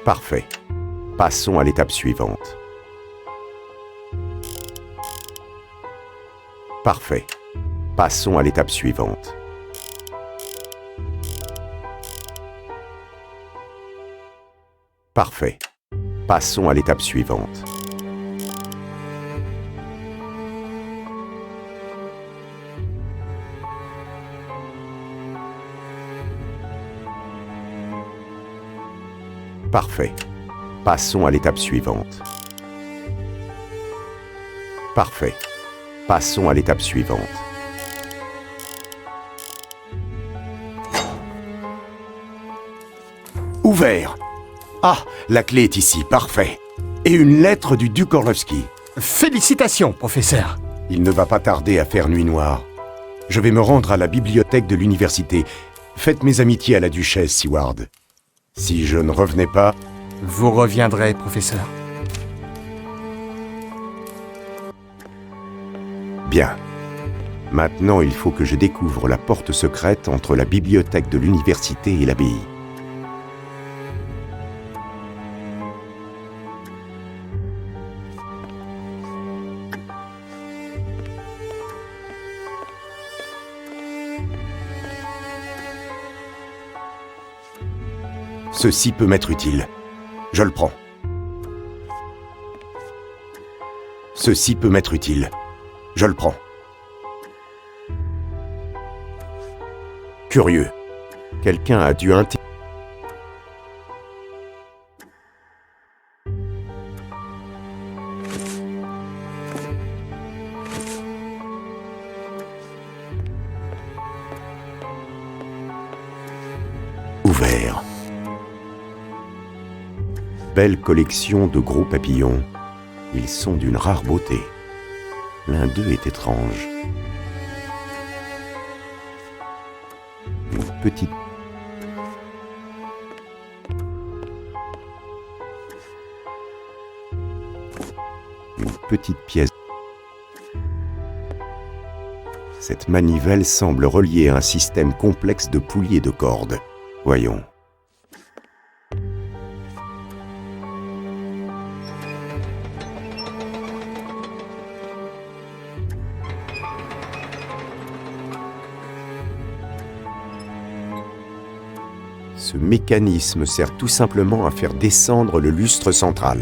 A: Parfait. Passons à l'étape suivante. Parfait. Passons à l'étape suivante. Parfait. Passons à l'étape suivante. Parfait. Passons à l'étape suivante. Parfait. Passons à l'étape suivante. Ouvert. Ah, la clé est ici, parfait. Et une lettre du duc Orlovski.
F: Félicitations, professeur.
A: Il ne va pas tarder à faire nuit noire. Je vais me rendre à la bibliothèque de l'université. Faites mes amitiés à la duchesse, Seward. Si je ne revenais pas...
F: Vous reviendrez, professeur.
A: Bien. Maintenant, il faut que je découvre la porte secrète entre la bibliothèque de l'université et l'abbaye. Ceci peut m'être utile. Je le prends. Ceci peut m'être utile. Je le prends. Curieux. Quelqu'un a dû ouvert. Belle collection de gros papillons. Ils sont d'une rare beauté. L'un d'eux est étrange. Une petite pièce. Cette manivelle semble reliée à un système complexe de poulies et de cordes. Voyons. Ce mécanisme sert tout simplement à faire descendre le lustre central.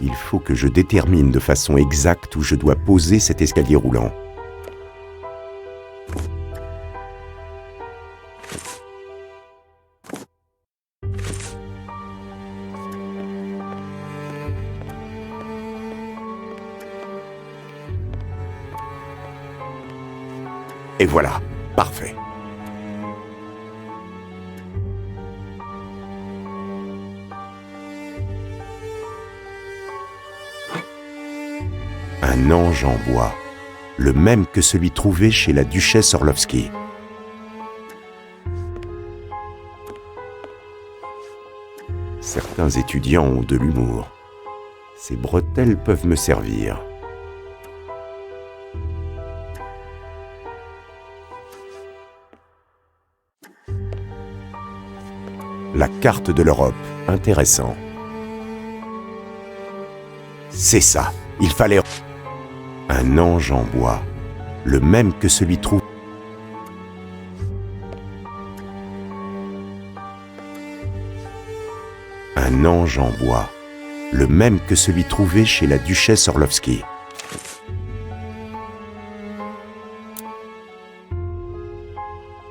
A: Il faut que je détermine de façon exacte où je dois poser cet escalier roulant. Et voilà, parfait. Un ange en bois, le même que celui trouvé chez la duchesse Orlovsky. Certains étudiants ont de l'humour. Ces bretelles peuvent me servir. La carte de l'Europe, intéressant. C'est ça, il fallait... Un ange en bois, le même que celui trouvé. Un ange en bois, le même que celui trouvé chez la duchesse Orlovsky.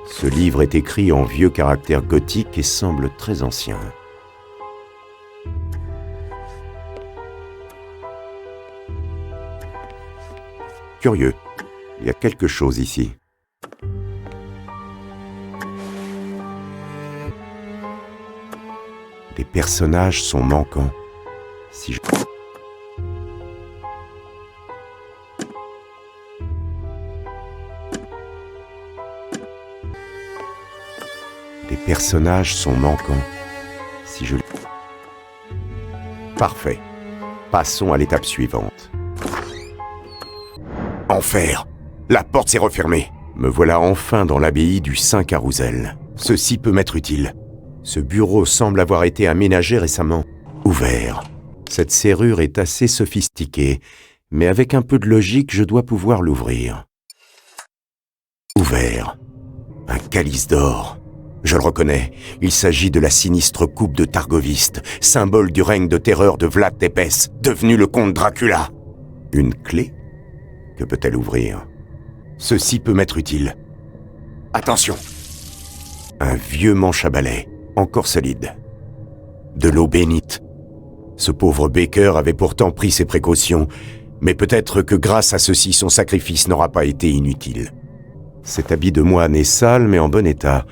A: Ce livre est écrit en vieux caractère gothique et semble très ancien. Curieux, il y a quelque chose ici. Les personnages sont manquants. Si je... Les personnages sont manquants. Si je... Parfait. Passons à l'étape suivante. Enfer! La porte s'est refermée. Me voilà enfin dans l'abbaye du Saint-Carousel. Ceci peut m'être utile. Ce bureau semble avoir été aménagé récemment. Ouvert. Cette serrure est assez sophistiquée, mais avec un peu de logique, je dois pouvoir l'ouvrir. Ouvert. Un calice d'or. Je le reconnais, il s'agit de la sinistre coupe de Targoviste, symbole du règne de terreur de Vlad Tepes, devenu le comte Dracula. Une clé? Que peut-elle ouvrir? Ceci peut m'être utile. Attention! Un vieux manche à balai, encore solide. De l'eau bénite. Ce pauvre Baker avait pourtant pris ses précautions, mais peut-être que grâce à ceci, son sacrifice n'aura pas été inutile. Cet habit de moine est sale, mais en bon état.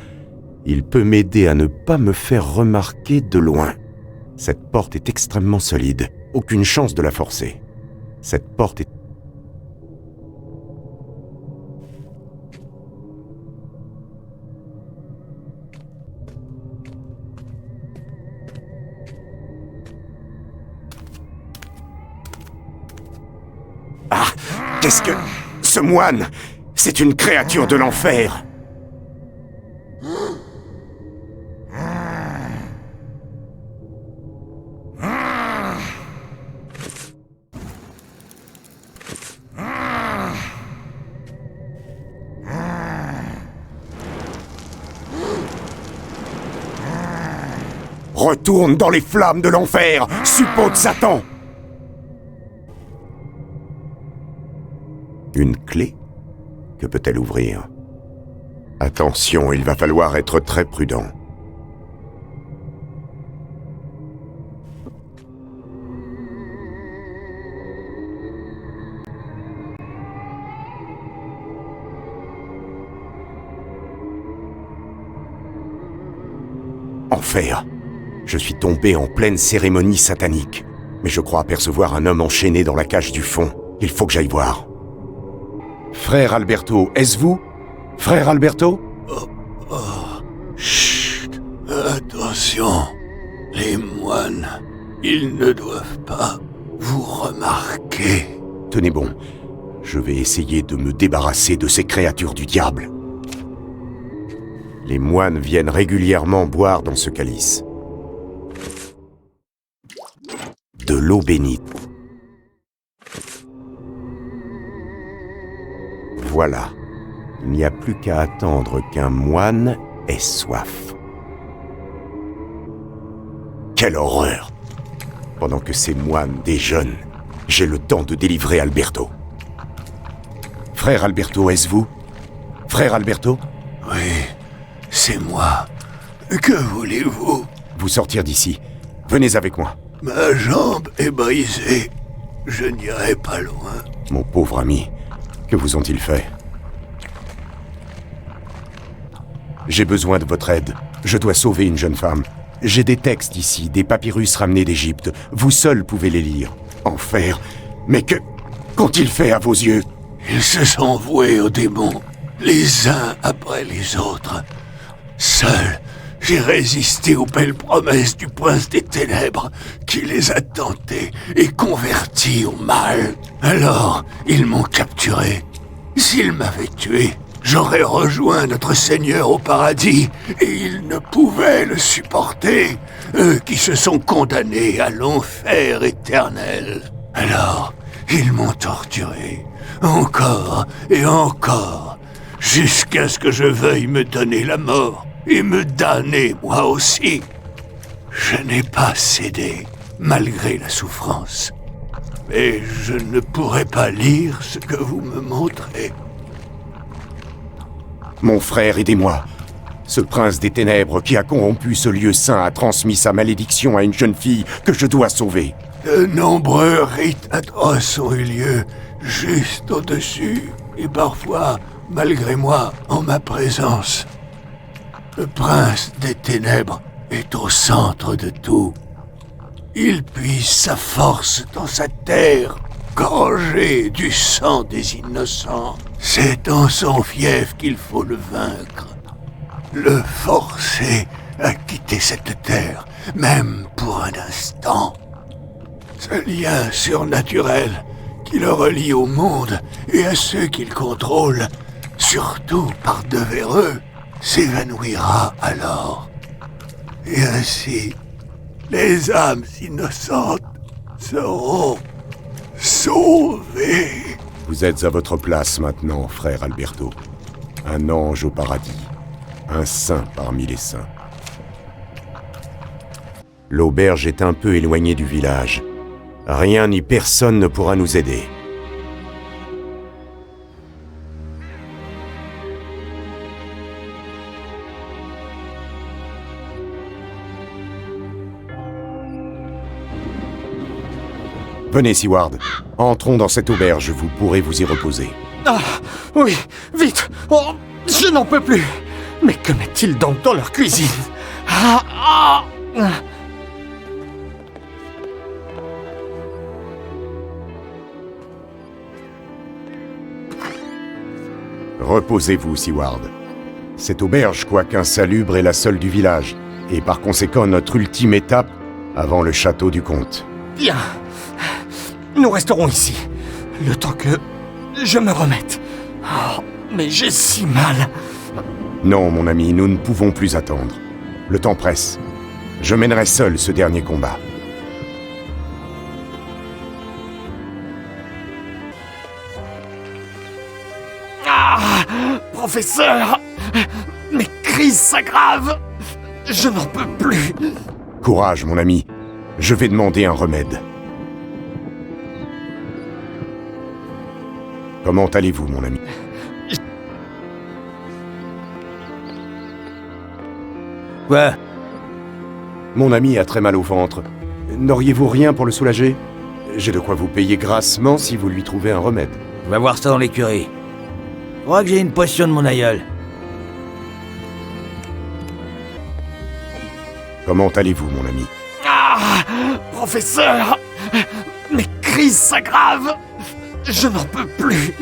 A: Il peut m'aider à ne pas me faire remarquer de loin. Cette porte est extrêmement solide. Aucune chance de la forcer. Cette porte est... Ah! Qu'est-ce que... Ce moine! C'est une créature de l'enfer! Retourne dans les flammes de l'enfer, suppôt de Satan! Une clé? Que peut-elle ouvrir? Attention, il va falloir être très prudent. Enfer! Je suis tombé en pleine cérémonie satanique. Mais je crois apercevoir un homme enchaîné dans la cage du fond. Il faut que j'aille voir. Frère Alberto, est-ce vous? Frère Alberto?
I: Chut! Attention! Les moines, ils ne doivent pas vous remarquer.
A: Tenez bon, je vais essayer de me débarrasser de ces créatures du diable. Les moines viennent régulièrement boire dans ce calice. de l'eau bénite. Voilà. Il n'y a plus qu'à attendre qu'un moine ait soif. Quelle horreur! Pendant que ces moines déjeunent, j'ai le temps de délivrer Alberto. Frère Alberto, est-ce vous? Frère Alberto?
I: Oui, c'est moi. Que voulez-vous?
A: Vous sortir d'ici. Venez avec moi.
I: Ma jambe est brisée. Je n'irai pas loin.
A: Mon pauvre ami, que vous ont-ils fait? J'ai besoin de votre aide. Je dois sauver une jeune femme. J'ai des textes ici, des papyrus ramenés d'Égypte. Vous seul pouvez les lire. Enfer. Mais qu'ont-ils fait à vos yeux?
I: Ils se sont voués aux démons, les uns après les autres. Seul, j'ai résisté aux belles promesses du prince des ténèbres qui les a tentés et convertis au mal. Alors, ils m'ont capturé. S'ils m'avaient tué, j'aurais rejoint notre Seigneur au paradis et ils ne pouvaient le supporter, eux qui se sont condamnés à l'enfer éternel. Alors, ils m'ont torturé, encore et encore, jusqu'à ce que je veuille me donner la mort et me damner moi aussi. Je n'ai pas cédé, malgré la souffrance. Mais je ne pourrai pas lire ce que vous me montrez.
A: Mon frère, aidez-moi. Ce prince des ténèbres qui a corrompu ce lieu saint a transmis sa malédiction à une jeune fille que je dois sauver.
I: De nombreux rites atroces ont eu lieu juste au-dessus, et parfois, malgré moi, en ma présence. Le prince des ténèbres est au centre de tout. Il puise sa force dans sa terre, gorgée du sang des innocents. C'est dans son fief qu'il faut le vaincre. Le forcer à quitter cette terre, même pour un instant. Ce lien surnaturel qui le relie au monde et à ceux qu'il contrôle, surtout par devers eux, s'évanouira alors. Et ainsi, les âmes innocentes seront sauvées.
A: Vous êtes à votre place maintenant, frère Alberto. Un ange au paradis. Un saint parmi les saints. L'auberge est un peu éloignée du village. Rien ni personne ne pourra nous aider. Venez, Seward. Entrons dans cette auberge, vous pourrez vous y reposer.
F: Ah, oui, vite. Oh, je n'en peux plus. Mais que met-il donc dans leur cuisine?
A: Reposez-vous, Seward. Cette auberge, quoique insalubre, est la seule du village, et par conséquent notre ultime étape avant le château du comte.
F: Bien. Nous resterons ici, le temps que je me remette. Oh, mais j'ai si mal.
A: Non, mon ami, nous ne pouvons plus attendre. Le temps presse. Je mènerai seul ce dernier combat.
F: Ah, professeur, mes crises s'aggravent. Je n'en peux plus.
A: Courage, mon ami. Je vais demander un remède. Comment allez-vous, mon ami?
J: Quoi?
A: Mon ami a très mal au ventre. N'auriez-vous rien pour le soulager? J'ai de quoi vous payer grassement si vous lui trouvez un remède.
J: On va voir ça dans l'écurie. Je crois que j'ai une potion de mon aïeul.
A: Comment allez-vous, mon ami?
F: Ah, professeur, mes crises s'aggravent. Je n'en peux plus.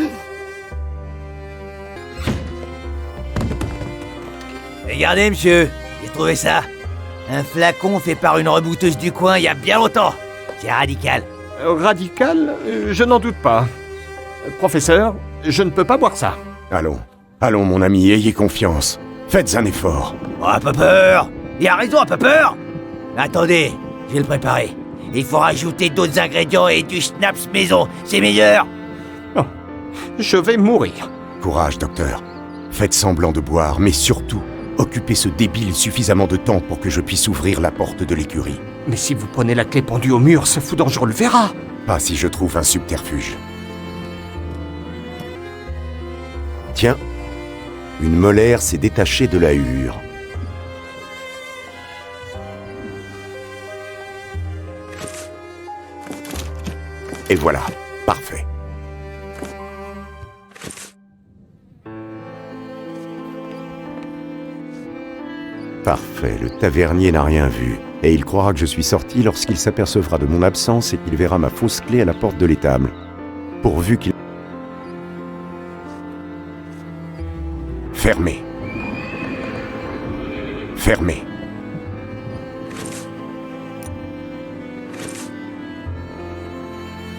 J: Regardez, monsieur, j'ai trouvé ça. Un flacon fait par une rebouteuse du coin il y a bien longtemps. C'est radical.
F: Radical? Je n'en doute pas. Professeur, je ne peux pas boire ça.
A: Allons, allons, mon ami, ayez confiance. Faites un effort.
J: Oh, pas peur. Il a raison, pas peur. Attendez, je vais le préparer. Il faut rajouter d'autres ingrédients et du schnapps maison, c'est meilleur.
F: Je vais mourir.
A: Courage, docteur. Faites semblant de boire, mais surtout, occupez ce débile suffisamment de temps pour que je puisse ouvrir la porte de l'écurie.
F: Mais si vous prenez la clé pendue au mur, ce fou dangereux le verra.
A: Pas si je trouve un subterfuge. Tiens, une molaire s'est détachée de la hure. Et voilà, parfait. Parfait, le tavernier n'a rien vu. Et il croira que je suis sorti lorsqu'il s'apercevra de mon absence et qu'il verra ma fausse clé à la porte de l'étable. Pourvu qu'il... Fermé. Fermé.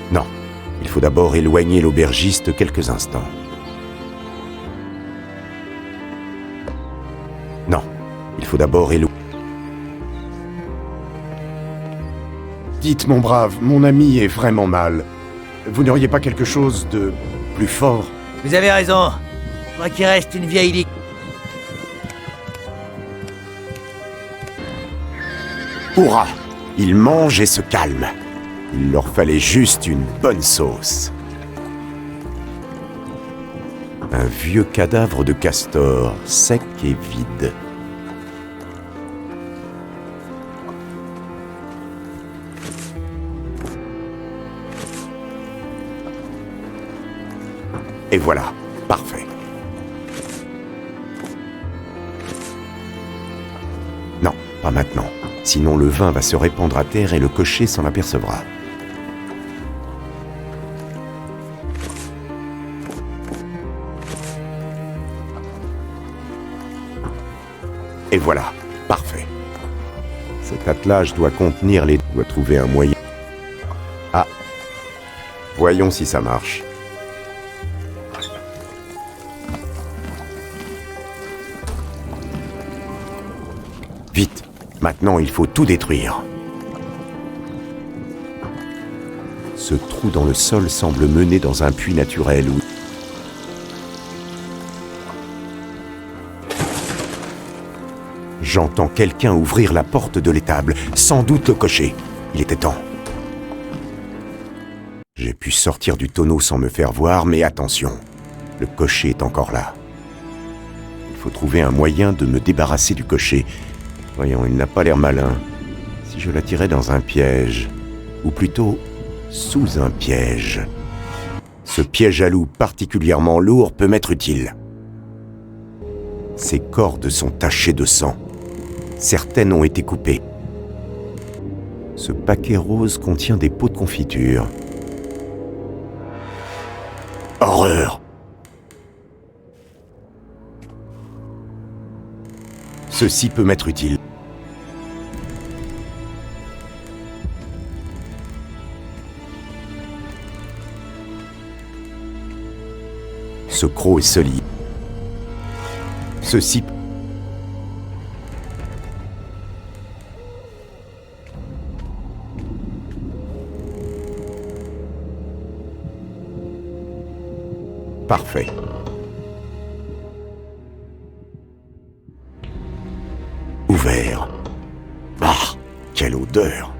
A: Non, il faut d'abord éloigner l'aubergiste quelques instants. Non, il faut d'abord éloigner... Dites, mon brave, mon ami est vraiment mal. Vous n'auriez pas quelque chose de plus fort?
J: Vous avez raison. Faudrait qu'il reste une vieille ligue.
A: Hurrah! Ils mangent et se calment. Il leur fallait juste une bonne sauce. Un vieux cadavre de castor, sec et vide. Et voilà, parfait. Non, pas maintenant. Sinon le vin va se répandre à terre et le cocher s'en apercevra. Et voilà, parfait. Cet attelage doit contenir les... doit trouver un moyen... Ah, voyons si ça marche. Vite, maintenant il faut tout détruire. Ce trou dans le sol semble mener dans un puits naturel où... J'entends quelqu'un ouvrir la porte de l'étable, sans doute le cocher. Il était temps. J'ai pu sortir du tonneau sans me faire voir, mais attention, le cocher est encore là. Il faut trouver un moyen de me débarrasser du cocher. Voyons, il n'a pas l'air malin. Si je l'attirais dans un piège, ou plutôt sous un piège. Ce piège à loup particulièrement lourd peut m'être utile. Ses cordes sont tachées de sang. Certaines ont été coupées. Ce paquet rose contient des pots de confiture. Horreur! Ceci peut m'être utile. Ce croc est solide. Ceci... Parfait. Ouvert. Ah, quelle odeur!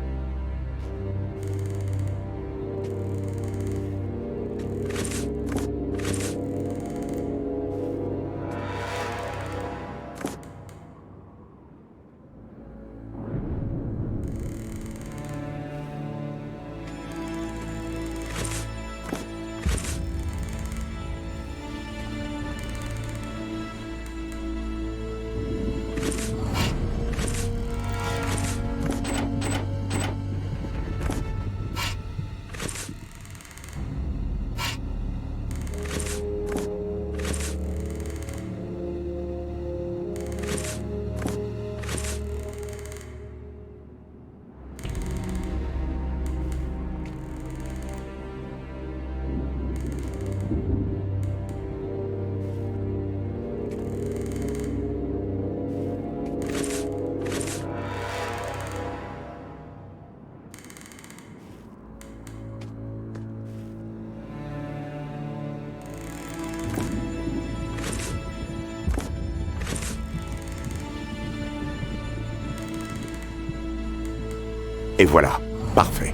A: Et voilà, parfait.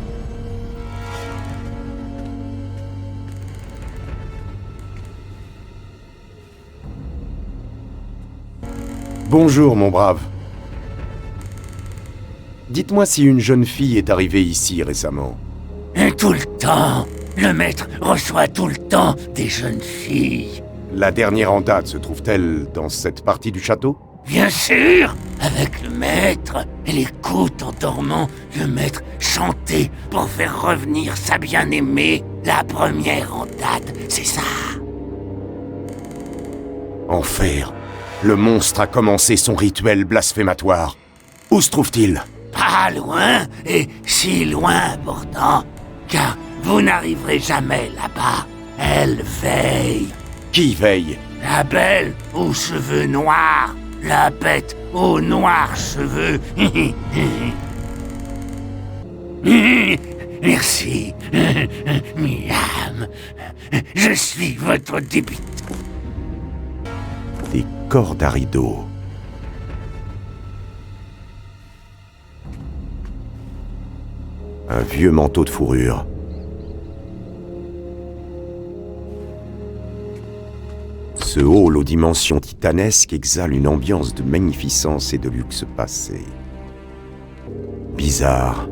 A: Bonjour, mon brave. Dites-moi si une jeune fille est arrivée ici récemment.
I: Tout le temps. Le maître reçoit tout le temps des jeunes filles.
A: La dernière en date se trouve-t-elle dans cette partie du château?
I: Bien sûr. Avec le maître. Elle écoute en dormant le maître chanter pour faire revenir sa bien-aimée. La première en date, c'est ça.
A: Enfer. Le monstre a commencé son rituel blasphématoire. Où se trouve-t-il?
I: Pas loin, et si loin pourtant, car vous n'arriverez jamais là-bas. Elle veille.
A: Qui veille?
I: La belle aux cheveux noirs, la bête aux noirs cheveux. Merci, Miam. Je suis votre débit.
A: Des cordes à rideaux. Un vieux manteau de fourrure. Ce hall aux dimensions titanesques exhale une ambiance de magnificence et de luxe passé. Bizarre.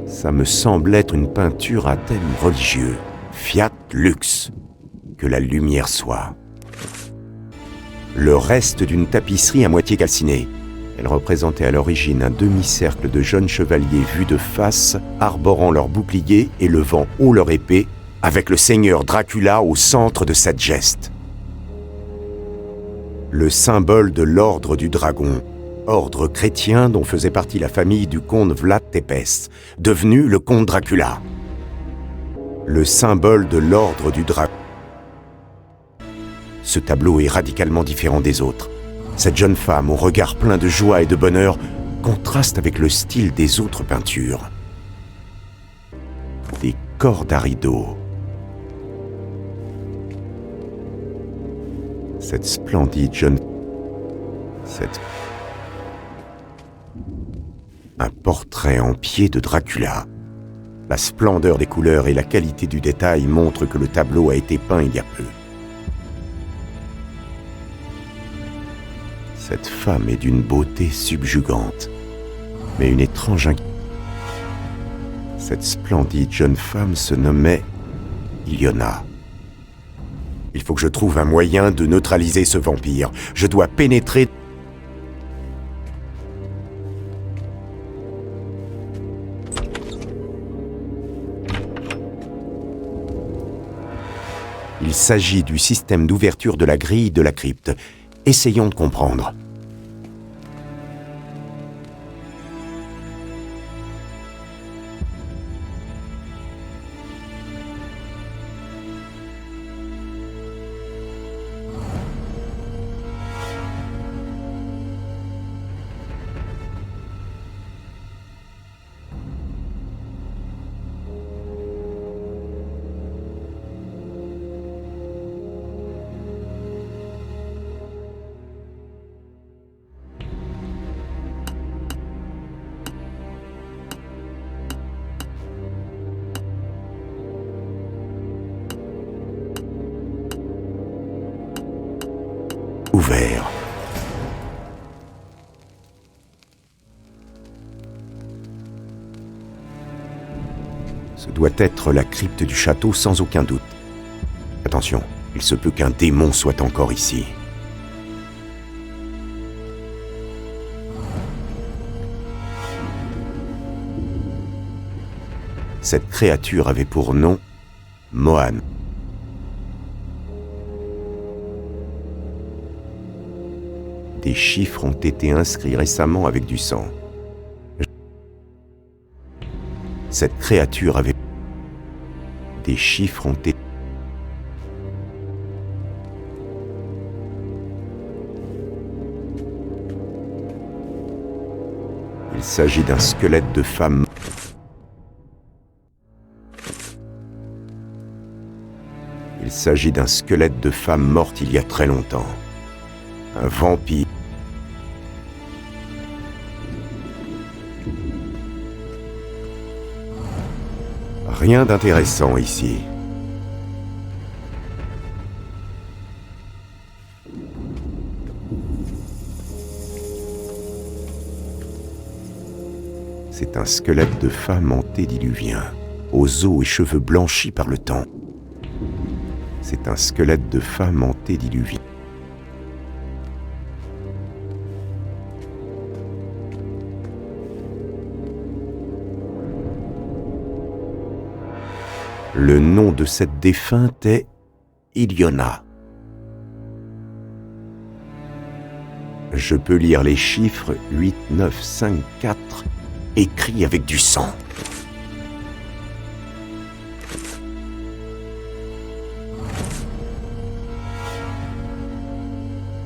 A: Ça me semble être une peinture à thème religieux. Fiat lux. Que la lumière soit. Le reste d'une tapisserie à moitié calcinée. Elle représentait à l'origine un demi-cercle de jeunes chevaliers vus de face, arborant leurs boucliers et levant haut leur épée, avec le seigneur Dracula au centre de cette geste. Le symbole de l'ordre du dragon, ordre chrétien dont faisait partie la famille du comte Vlad Tepes, devenu le comte Dracula. Le symbole de l'ordre du dragon. Ce tableau est radicalement différent des autres. Cette jeune femme, au regard plein de joie et de bonheur, contraste avec le style des autres peintures. Des cordes à rideaux. Cette splendide jeune... Un portrait en pied de Dracula. La splendeur des couleurs et la qualité du détail montrent que le tableau a été peint il y a peu. Cette femme est d'une beauté subjugante, mais une étrange Cette splendide jeune femme se nommait Ilona. Il faut que je trouve un moyen de neutraliser ce vampire. Je dois pénétrer... Il s'agit du système d'ouverture de la grille de la crypte. Essayons de comprendre. Ouvert. Ce doit être la crypte du château sans aucun doute. Attention, il se peut qu'un démon soit encore ici. Cette créature avait pour nom Mohan. Des chiffres ont été inscrits récemment avec du sang. Cette créature avait... Des chiffres ont été... Il s'agit d'un squelette de femme. Il s'agit d'un squelette de femme morte il y a très longtemps. Un vampire. Rien d'intéressant ici. C'est un squelette de femme antédiluvien, aux os et cheveux blanchis par le temps. C'est un squelette de femme antédiluvien. Le nom de cette défunte est Iliona. Je peux lire les chiffres 8, 9, 5, 4, écrits avec du sang.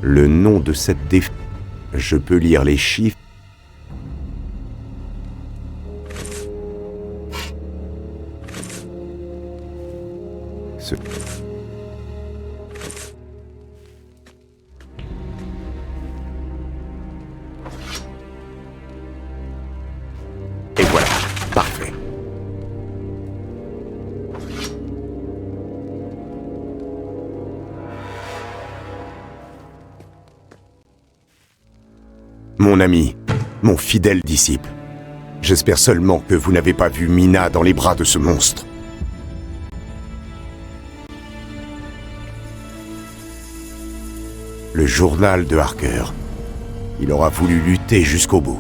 A: Le nom de cette défunte. Je peux lire les chiffres. Et voilà, parfait. Mon ami, mon fidèle disciple, j'espère seulement que vous n'avez pas vu Mina dans les bras de ce monstre. Le journal de Harker. Il aura voulu lutter jusqu'au bout.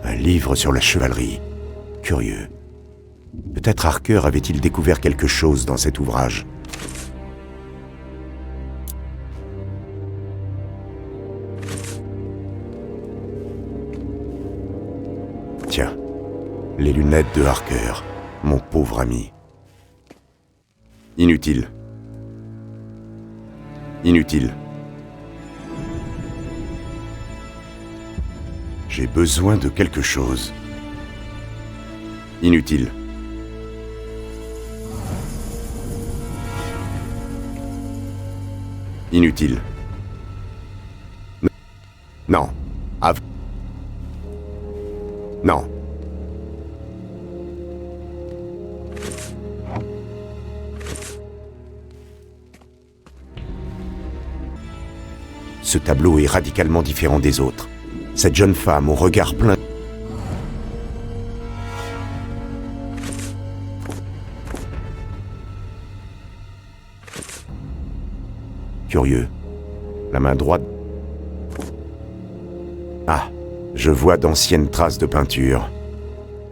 A: Un livre sur la chevalerie. Curieux. Peut-être Harker avait-il découvert quelque chose dans cet ouvrage. Tiens, les lunettes de Harker, mon pauvre ami. Inutile. Inutile. J'ai besoin de quelque chose. Inutile. Inutile. Non. Non. Ce tableau est radicalement différent des autres. Cette jeune femme au regard plein... Curieux. La main droite... Ah, je vois d'anciennes traces de peinture.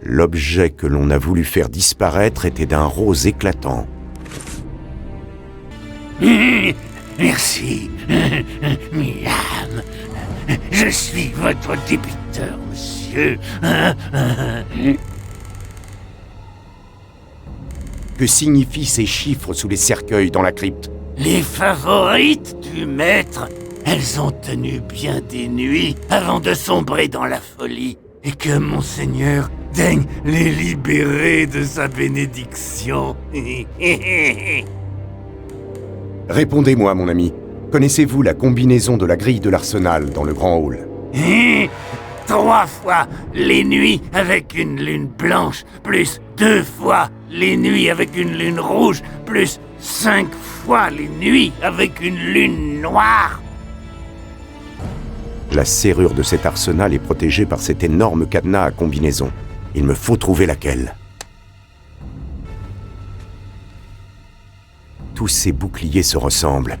A: L'objet que l'on a voulu faire disparaître était d'un rose éclatant.
I: Merci, Miam. Je suis votre débiteur, monsieur.
A: Que signifient ces chiffres sous les cercueils dans la crypte?
I: Les favorites du maître, elles ont tenu bien des nuits avant de sombrer dans la folie, et que Monseigneur daigne les libérer de sa bénédiction.
A: Répondez-moi, mon ami. Connaissez-vous la combinaison de la grille de l'arsenal dans le grand hall?
I: 3 fois les nuits avec une lune blanche, plus 2 fois les nuits avec une lune rouge, plus 5 fois les nuits avec une lune noire.
A: La serrure de cet arsenal est protégée par cet énorme cadenas à combinaison. Il me faut trouver laquelle. Tous ces boucliers se ressemblent.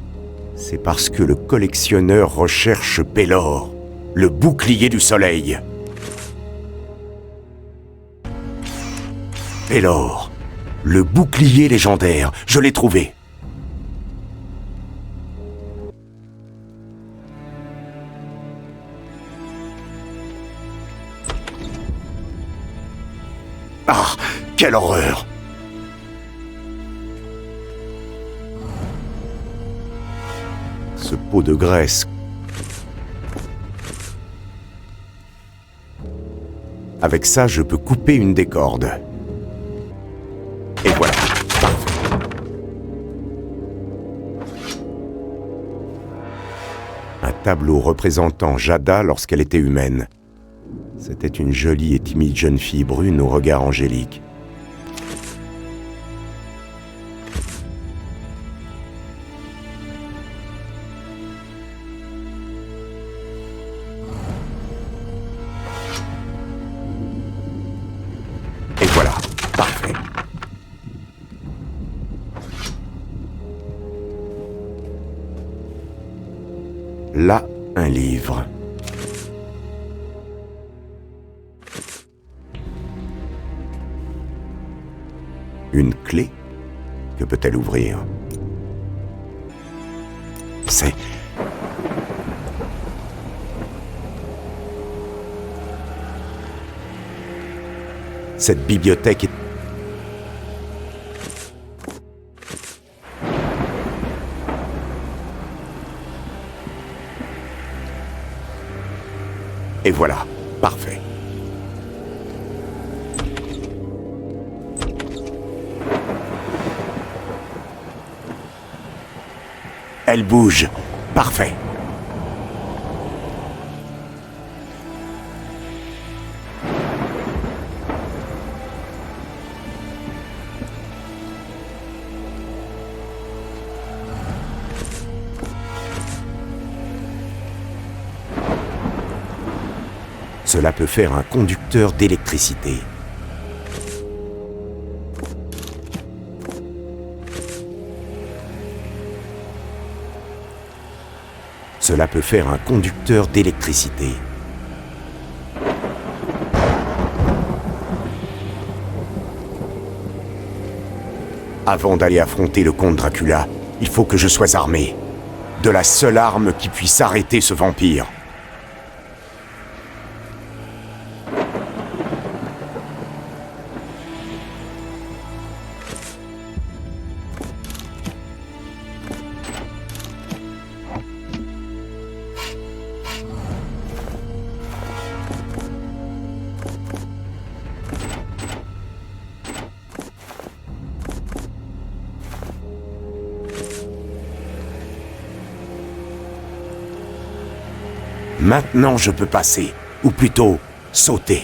A: C'est parce que le collectionneur recherche Pelor, le bouclier du soleil. Pelor, le bouclier légendaire, je l'ai trouvé. Ah, quelle horreur! Ce pot de graisse. Avec ça, je peux couper une des cordes. Et voilà. Parfait. Un tableau représentant Jada lorsqu'elle était humaine. C'était une jolie et timide jeune fille brune au regard angélique. Et voilà, parfait. Là, un livre. Une clé? Que peut-elle ouvrir? C'est... Cette bibliothèque est... Et voilà, parfait. Elle bouge, parfait. Cela peut faire un conducteur d'électricité. Cela peut faire un conducteur d'électricité. Avant d'aller affronter le comte Dracula, il faut que je sois armé. De la seule arme qui puisse arrêter ce vampire. Maintenant, je peux passer, ou plutôt, sauter.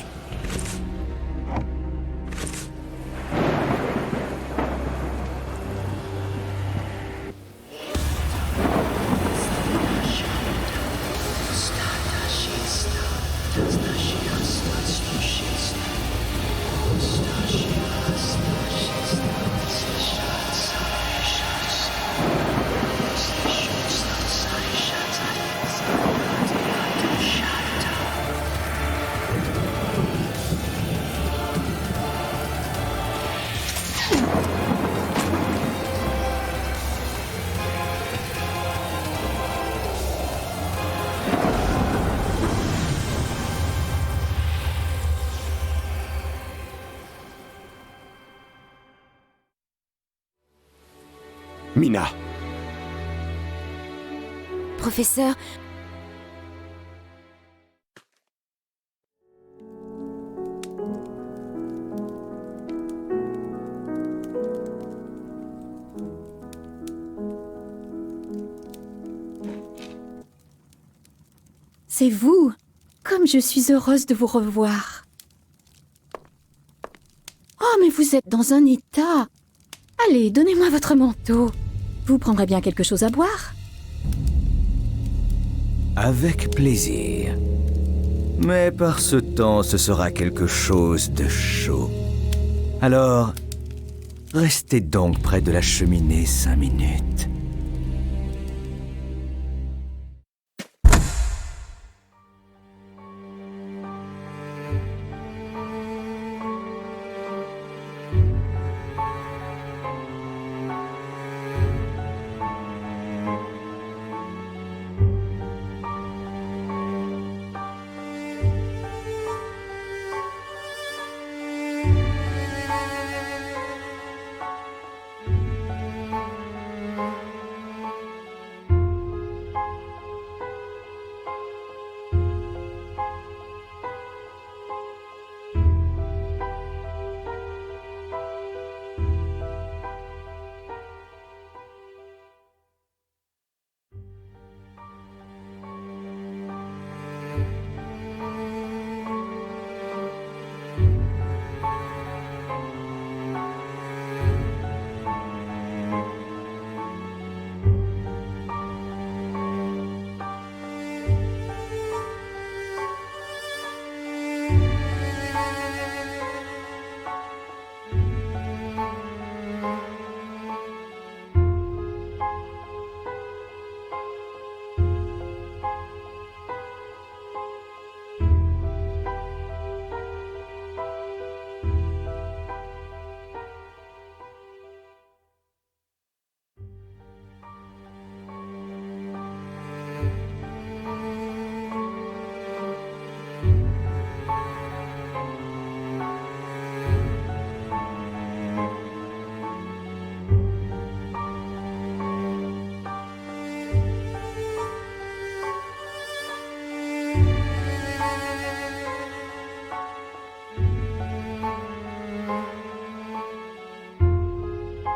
A: Mina.
H: Professeur,
G: c'est vous. Comme je suis heureuse de vous revoir. Oh, mais vous êtes dans un état. Allez, donnez-moi votre manteau. Vous prendrez bien quelque chose à boire?
E: Avec plaisir. Mais par ce temps, ce sera quelque chose de chaud. Alors, restez donc près de la cheminée 5 minutes.